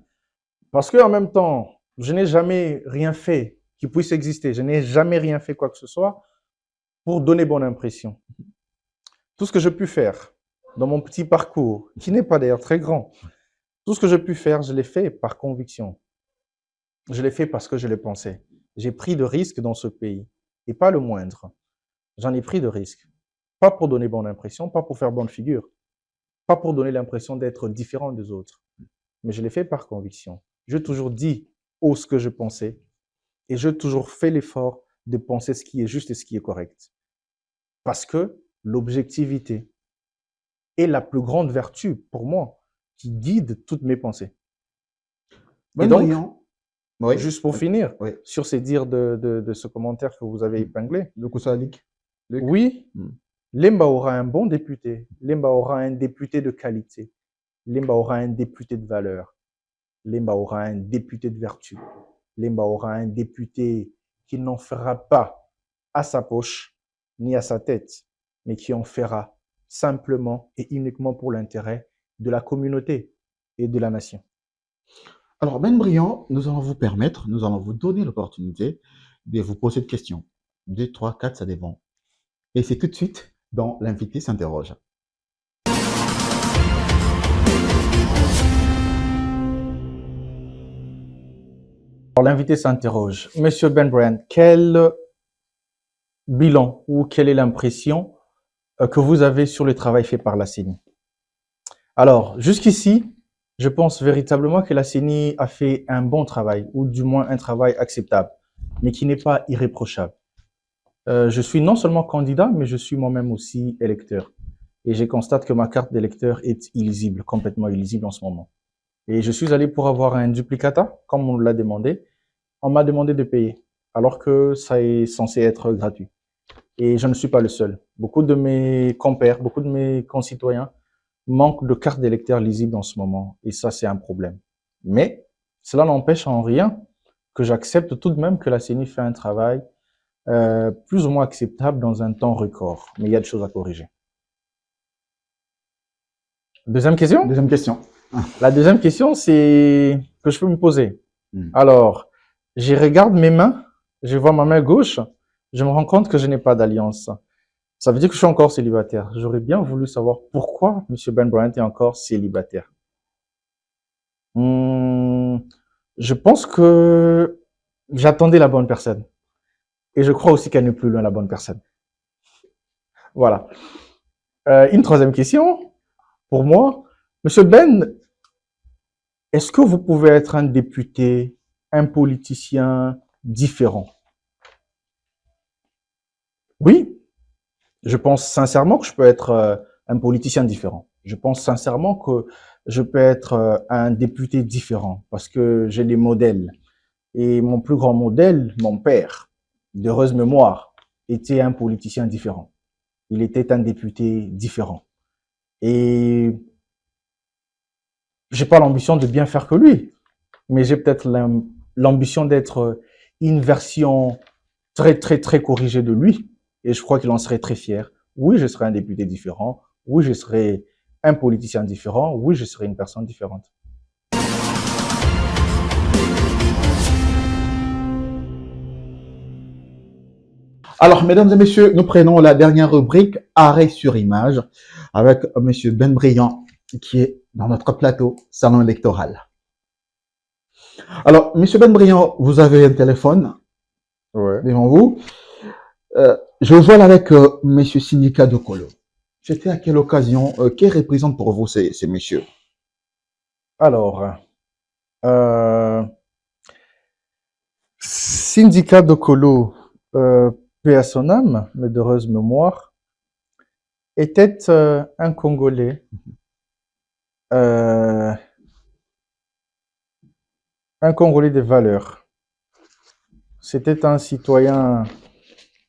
parce qu'en même temps, je n'ai jamais rien fait qui puisse exister. Je n'ai jamais rien fait quoi que ce soit pour donner bonne impression. Tout ce que j'ai pu faire dans mon petit parcours, qui n'est pas d'ailleurs très grand, tout ce que j'ai pu faire, je l'ai fait par conviction. Je l'ai fait parce que je l'ai pensé. J'ai pris de risques dans ce pays, et pas le moindre. J'en ai pris de risques. Pas pour donner bonne impression, pas pour faire bonne figure, pas pour donner l'impression d'être différent des autres, mais je l'ai fait par conviction. J'ai toujours dit haut ce que je pensais, et j'ai toujours fait l'effort de penser ce qui est juste et ce qui est correct. Parce que l'objectivité est la plus grande vertu pour moi qui guide toutes mes pensées. Et Ben donc, brillant. Oui. juste pour finir, Oui. sur ces dires de ce commentaire que vous avez épinglé, Le Koussalik. oui, Hmm. Lemba aura un bon député, Lemba aura un député de qualité, Lemba aura un député de valeur, Lemba aura un député de vertu, Lemba aura un député qui n'en fera pas à sa poche ni à sa tête, mais qui en fera simplement et uniquement pour l'intérêt de la communauté et de la nation. Alors, Ben Brillant, nous allons vous donner l'opportunité de vous poser de questions. 2, 3, 4, ça dépend. Et c'est tout de suite dans l'invité s'interroge. Alors l'invité s'interroge. Monsieur Ben Brand, quel bilan ou quelle est l'impression que vous avez sur le travail fait par la CENI? Alors, jusqu'ici, je pense véritablement que la CENI a fait un bon travail, ou du moins un travail acceptable, mais qui n'est pas irréprochable. Je suis non seulement candidat, mais je suis moi-même aussi électeur. Et je constate que ma carte d'électeur est illisible, complètement illisible en ce moment. Et je suis allé pour avoir un duplicata, comme on l'a demandé. On m'a demandé de payer, alors que ça est censé être gratuit. Et je ne suis pas le seul. Beaucoup de mes compères, beaucoup de mes concitoyens manquent de carte d'électeur lisible en ce moment. Et ça, c'est un problème. Mais cela n'empêche en rien que j'accepte tout de même que la CENI fait un travail plus ou moins acceptable dans un temps record. Mais il y a des choses à corriger. Deuxième question? Deuxième question. La deuxième question, c'est que je peux me poser. Hmm. Alors, je regarde mes mains, je vois ma main gauche, je me rends compte que je n'ai pas d'alliance. Ça veut dire que je suis encore célibataire. J'aurais bien voulu savoir pourquoi M. Ben Bryant est encore célibataire. Je pense que j'attendais la bonne personne. Et je crois aussi qu'elle n'est plus loin la bonne personne. Voilà. Une troisième question pour moi. Monsieur Ben, est-ce que vous pouvez être un député, un politicien différent? Oui, je pense sincèrement que je peux être un politicien différent. Je pense sincèrement que je peux être un député différent parce que j'ai des modèles. Et mon plus grand modèle, mon père, d'heureuse mémoire, était un politicien différent. Il était un député différent. Et j'ai pas l'ambition de bien faire que lui, mais j'ai peut-être l'ambition d'être une version très corrigée de lui. Et je crois qu'il en serait très fier. Oui, je serai un député différent. Oui, je serai un politicien différent. Oui, je serai une personne différente. Alors, mesdames et messieurs, nous prenons la dernière rubrique, arrêt sur image, avec monsieur Ben Brillant, qui est dans notre plateau, salon électoral. Alors, monsieur Ben Brillant, vous avez un téléphone Ouais. devant vous. Je vois là avec monsieur Syndicat de Colo. C'était à quelle occasion? Qui représente pour vous ces messieurs? Alors, syndicat de colo, paix à son âme, mais d'heureuse mémoire, était un Congolais, un Congolais de valeur. C'était un citoyen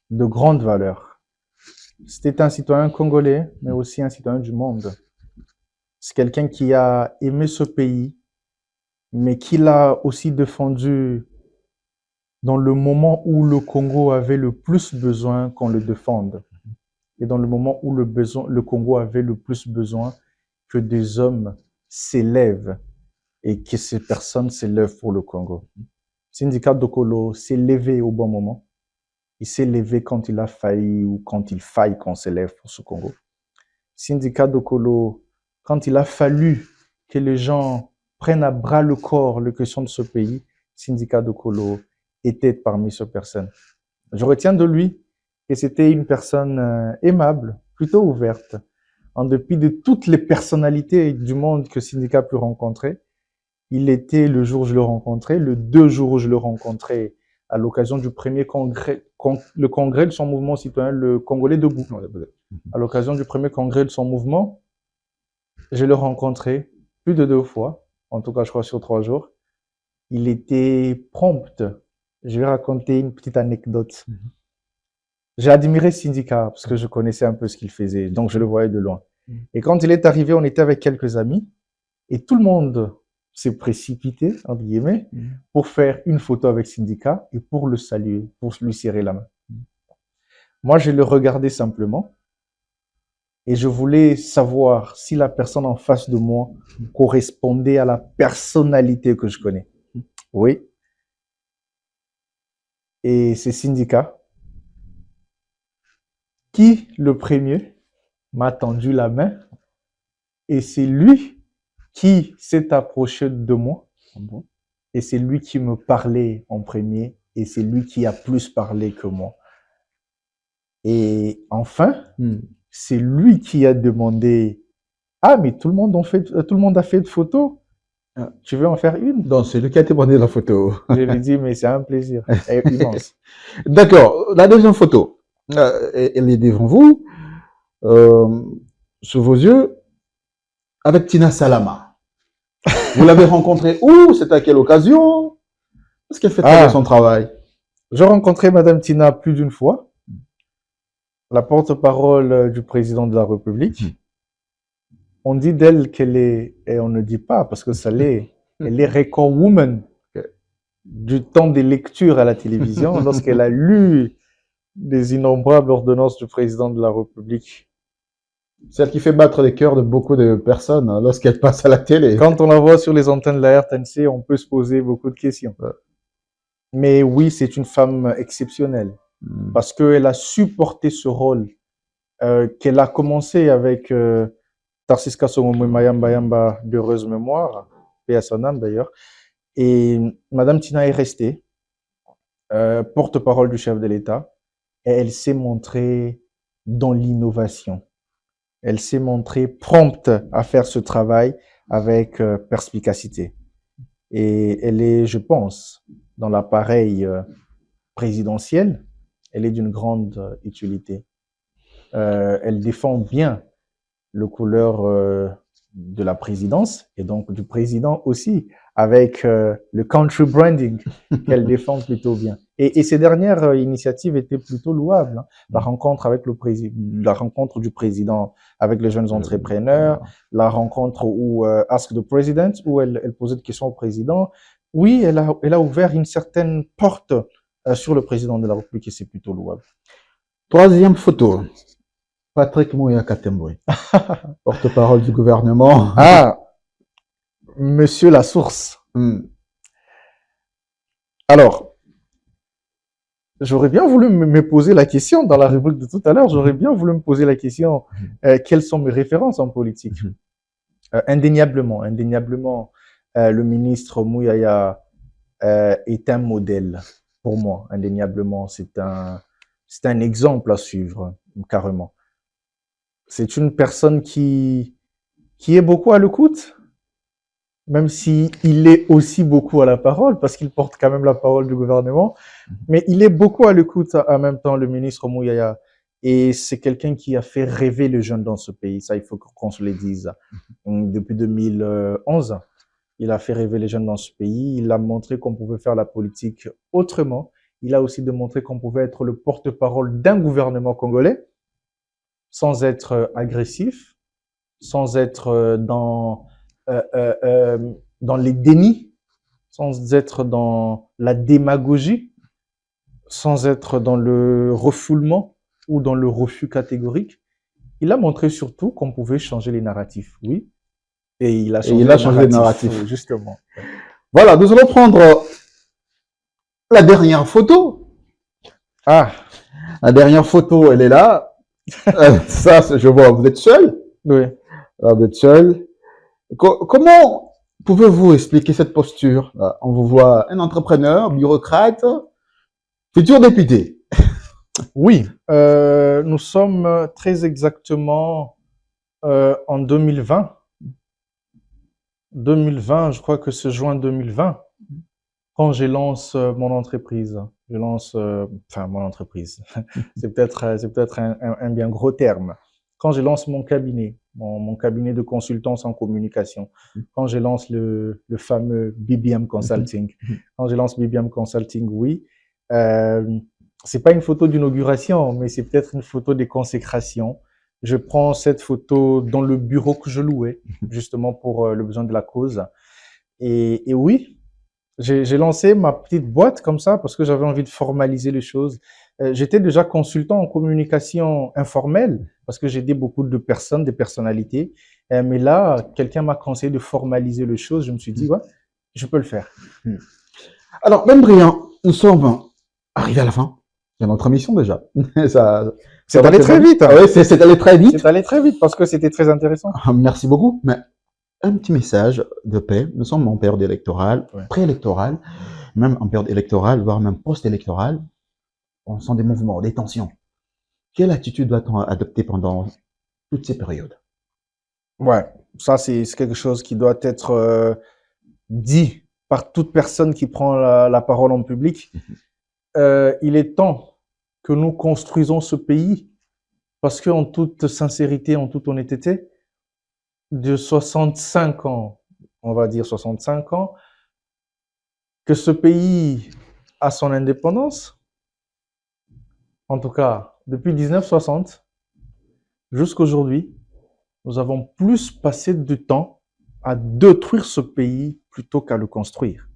de grande valeur. C'était un citoyen congolais, mais aussi un citoyen du monde. C'est quelqu'un qui a aimé ce pays, mais qui l'a aussi défendu dans le moment où le Congo avait le plus besoin qu'on le défende. Et dans le moment où le Congo avait le plus besoin que des hommes s'élèvent et que ces personnes s'élèvent pour le Congo. Syndicat Dokolo s'est levé au bon moment. Il s'est levé quand il a failli ou quand il faille qu'on s'élève pour ce Congo. Syndicat Dokolo, quand il a fallu que les gens prennent à bras le corps les questions de ce pays, Syndicat Dokolo était parmi ces personnes. Je retiens de lui que c'était une personne aimable, plutôt ouverte. En dépit de toutes les personnalités du monde que Syndicat a pu rencontrer, il était, le jour où je le rencontrais, le 2 jours où je le rencontrais, à l'occasion du premier congrès, le congrès de son mouvement citoyen, le Congolais debout. À l'occasion du premier congrès de son mouvement, je l'ai rencontré plus de 2 fois, en tout cas, je crois, sur 3 jours. Il était prompt. Je vais raconter une petite anecdote. J'ai admiré Syndicat parce que je connaissais un peu ce qu'il faisait, donc je le voyais de loin. Et quand il est arrivé, on était avec quelques amis et tout le monde s'est précipité, entre guillemets, pour faire une photo avec Syndicat et pour le saluer, pour lui serrer la main. Moi, je le regardais simplement et je voulais savoir si la personne en face de moi correspondait à la personnalité que je connais. Oui. Et c'est Syndicat qui, le premier, m'a tendu la main et c'est lui qui s'est approché de moi et c'est lui qui me parlait en premier et c'est lui qui a plus parlé que moi. Et enfin, c'est lui qui a demandé « Ah, mais tout le monde a fait de photos. Tu veux en faire une ?» Donc, c'est lui qui a demandé la photo. Je lui ai dit « Mais c'est un plaisir. Immense. » D'accord. La deuxième photo, elle est devant vous, sous vos yeux, avec Tina Salama. Vous l'avez rencontrée où? C'est à quelle occasion? Est-ce qu'elle fait très bien son travail? J'ai rencontré Madame Tina plus d'une fois, la porte-parole du président de la République. On dit d'elle qu'elle est, et on ne dit pas parce que ça l'est, elle est record woman du temps des lectures à la télévision lorsqu'elle a lu des innombrables ordonnances du président de la République. Celle qui fait battre les cœurs de beaucoup de personnes lorsqu'elle passe à la télé. Quand on la voit sur les antennes de la RTNC, on peut se poser beaucoup de questions. Mais oui, c'est une femme exceptionnelle parce qu'elle a supporté ce rôle qu'elle a commencé avec Tarsis Kasongo Mayamba Yamba d'heureuse mémoire, paix à son âme d'ailleurs. Et Madame Tina est restée porte-parole du chef de l'État et elle s'est montrée dans l'innovation. Elle s'est montrée prompte à faire ce travail avec perspicacité. Et elle est, je pense, dans l'appareil présidentiel, elle est d'une grande utilité. Elle défend bien le couleur de la présidence et donc du président aussi, avec le country branding qu'elle défend plutôt bien. Et ces dernières initiatives étaient plutôt louables. Hein. La rencontre avec la rencontre du président avec les jeunes entrepreneurs, la rencontre où Ask the President, où elle posait des questions au président. Oui, elle a ouvert une certaine porte sur le président de la République et c'est plutôt louable. Troisième photo. Patrick Mouya Katembwe, porte-parole du gouvernement. Ah, Monsieur la Source. Alors, j'aurais bien voulu me poser la question dans la rubrique de tout à l'heure, j'aurais bien voulu me poser la question, quelles sont mes références en politique? Indéniablement, le ministre Mouyaya est un modèle pour moi, indéniablement. C'est un exemple à suivre, carrément. C'est une personne qui est beaucoup à l'écoute, même si il est aussi beaucoup à la parole, parce qu'il porte quand même la parole du gouvernement, mais il est beaucoup à l'écoute en même temps, le ministre Mouyaya. Et c'est quelqu'un qui a fait rêver les jeunes dans ce pays, ça il faut qu'on se le dise. Depuis 2011, il a fait rêver les jeunes dans ce pays, il a montré qu'on pouvait faire la politique autrement, il a aussi démontré qu'on pouvait être le porte-parole d'un gouvernement congolais, sans être agressif, sans être dans les dénis, sans être dans la démagogie, sans être dans le refoulement ou dans le refus catégorique. Il a montré surtout qu'on pouvait changer les narratifs, oui. Et il a Et changé il a le changé le narratif, narratif. justement. Voilà, nous allons prendre la dernière photo. Ah, La dernière photo, elle est là. Je vois, vous êtes seul. oui. Vous êtes seul. Comment pouvez-vous expliquer cette posture? On vous voit un entrepreneur, bureaucrate, futur député. Oui, nous sommes très exactement en 2020. 2020, je crois que c'est juin 2020, quand je lance mon entreprise. Je lance, enfin, mon entreprise. C'est peut-être un bien gros terme. Quand je lance mon cabinet, mon cabinet de consultance en communication, quand je lance le fameux BBM Consulting, quand je lance BBM Consulting, oui, euh, c'est pas une photo d'inauguration, mais c'est peut-être une photo de consécration. Je prends cette photo dans le bureau que je louais, justement pour le besoin de la cause. Et oui, j'ai lancé ma petite boîte comme ça parce que j'avais envie de formaliser les choses. J'étais déjà consultant en communication informelle parce que j'aidais beaucoup de personnes, des personnalités. Mais là, quelqu'un m'a conseillé de formaliser les choses. Je me suis dit, ouais, je peux le faire. Alors, même brillant, nous sommes arrivés à la fin de notre mission déjà. ça, C'est allé très vite. Oui, c'est allé très vite. C'est allé très vite parce que c'était très intéressant. Merci beaucoup. Mais un petit message de paix. Nous sommes en période électorale, Ouais. préélectorale, même en période électorale, voire même post-électorale. On sent des mouvements, des tensions. Quelle attitude doit-on adopter pendant toutes ces périodes? Ouais, ça c'est quelque chose qui doit être dit par toute personne qui prend la parole en public. Il est temps que nous construisons ce pays parce qu'en toute sincérité, en toute honnêteté, de 65 ans, on va dire 65 ans, que ce pays a son indépendance, en tout cas depuis 1960 jusqu'à aujourd'hui, nous avons plus passé de temps à détruire ce pays plutôt qu'à le construire.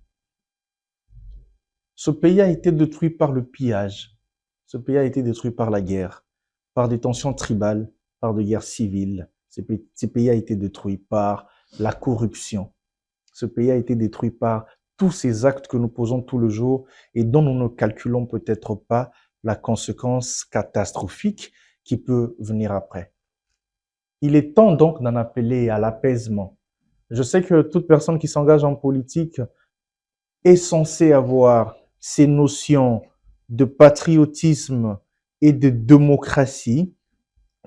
Ce pays a été détruit par le pillage. Ce pays a été détruit par la guerre, par des tensions tribales, par des guerres civiles. Ce pays a été détruit par la corruption. Ce pays a été détruit par tous ces actes que nous posons tout le jour et dont nous ne calculons peut-être pas la conséquence catastrophique qui peut venir après. Il est temps donc d'en appeler à l'apaisement. Je sais que toute personne qui s'engage en politique est censée avoir ces notions de patriotisme et de démocratie,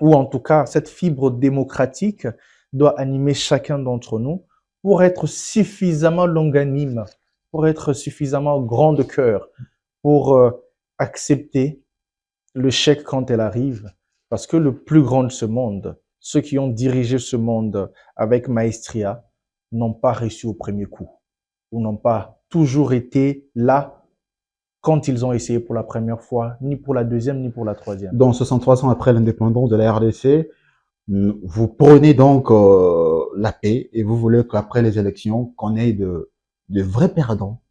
ou en tout cas cette fibre démocratique doit animer chacun d'entre nous pour être suffisamment longanime, pour être suffisamment grand de cœur, pour accepter le chèque quand elle arrive, parce que le plus grand de ce monde, ceux qui ont dirigé ce monde avec maestria, n'ont pas reçu au premier coup, ou n'ont pas toujours été là quand ils ont essayé pour la première fois, ni pour la deuxième, ni pour la troisième. Donc, 63 ans après l'indépendance de la RDC, vous prenez donc la paix et vous voulez qu'après les élections, qu'on ait de vrais perdants,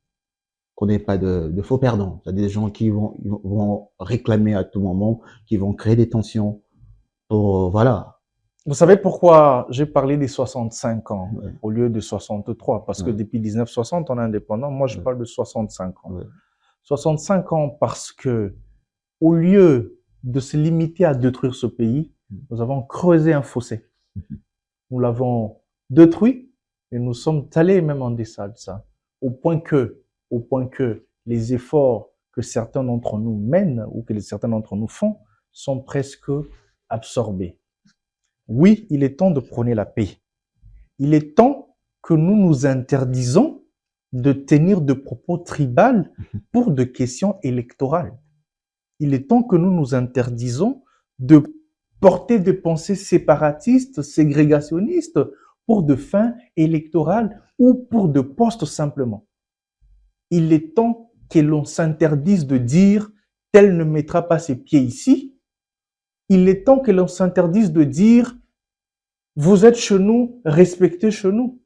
qu'on n'ait pas de faux perdants. C'est-à-dire des gens qui vont réclamer à tout moment, qui vont créer des tensions. Voilà. Vous savez pourquoi j'ai parlé des 65 ans Ouais. au lieu de 63? Parce que Ouais. depuis 1960, on est indépendant. Moi, je Ouais. parle de 65 ans. Ouais. 65 ans parce que, au lieu de se limiter à détruire ce pays, nous avons creusé un fossé. Nous l'avons détruit et nous sommes allés même en deçà de ça. Au point que les efforts que certains d'entre nous mènent ou que certains d'entre nous font sont presque absorbés. Oui, il est temps de prôner la paix. Il est temps que nous nous interdisons de tenir de propos tribales pour des questions électorales. Il est temps que nous nous interdisons de porter des pensées séparatistes, ségrégationnistes pour de fins électorales ou pour de postes simplement. Il est temps que l'on s'interdise de dire « tel ne mettra pas ses pieds ici ». Il est temps que l'on s'interdise de dire « vous êtes chez nous, respectez chez nous ».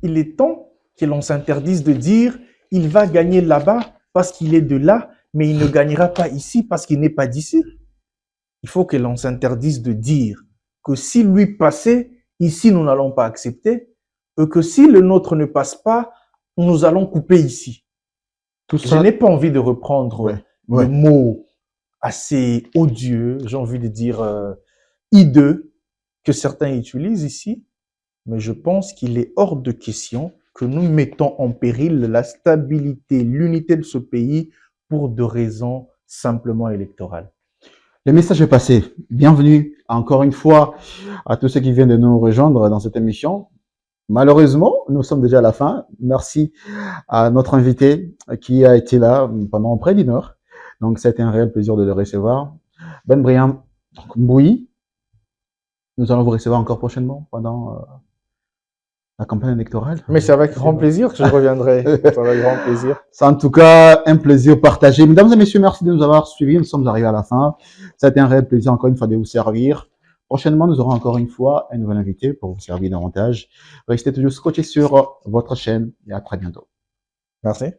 Il est temps que l'on s'interdise de dire « il va gagner là-bas parce qu'il est de là, mais il ne gagnera pas ici parce qu'il n'est pas d'ici ». Il faut que l'on s'interdise de dire que si lui passait, ici, nous n'allons pas accepter, et que si le nôtre ne passe pas, nous allons couper ici. Tout Je ça, n'ai pas envie de reprendre ouais, le ouais. mot assez odieux, j'ai envie de dire hideux, que certains utilisent ici, mais je pense qu'il est hors de question que nous mettons en péril la stabilité, l'unité de ce pays pour des raisons simplement électorales. Le message est passé. Bienvenue encore une fois à tous ceux qui viennent de nous rejoindre dans cette émission. Malheureusement, nous sommes déjà à la fin. Merci à notre invité qui a été là pendant près d'une heure. Donc, c'était un réel plaisir de le recevoir. Ben Brian Mbouyi, nous allons vous recevoir encore prochainement pendant la campagne électorale. Mais c'est avec grand plaisir que je reviendrai. C'est avec grand plaisir. C'est en tout cas un plaisir partagé. Mesdames et messieurs, merci de nous avoir suivis. Nous sommes arrivés à la fin. Ça a été un réel plaisir encore une fois de vous servir. Prochainement, nous aurons encore une fois un nouvel invité pour vous servir davantage. Restez toujours scotchés sur votre chaîne et à très bientôt. Merci.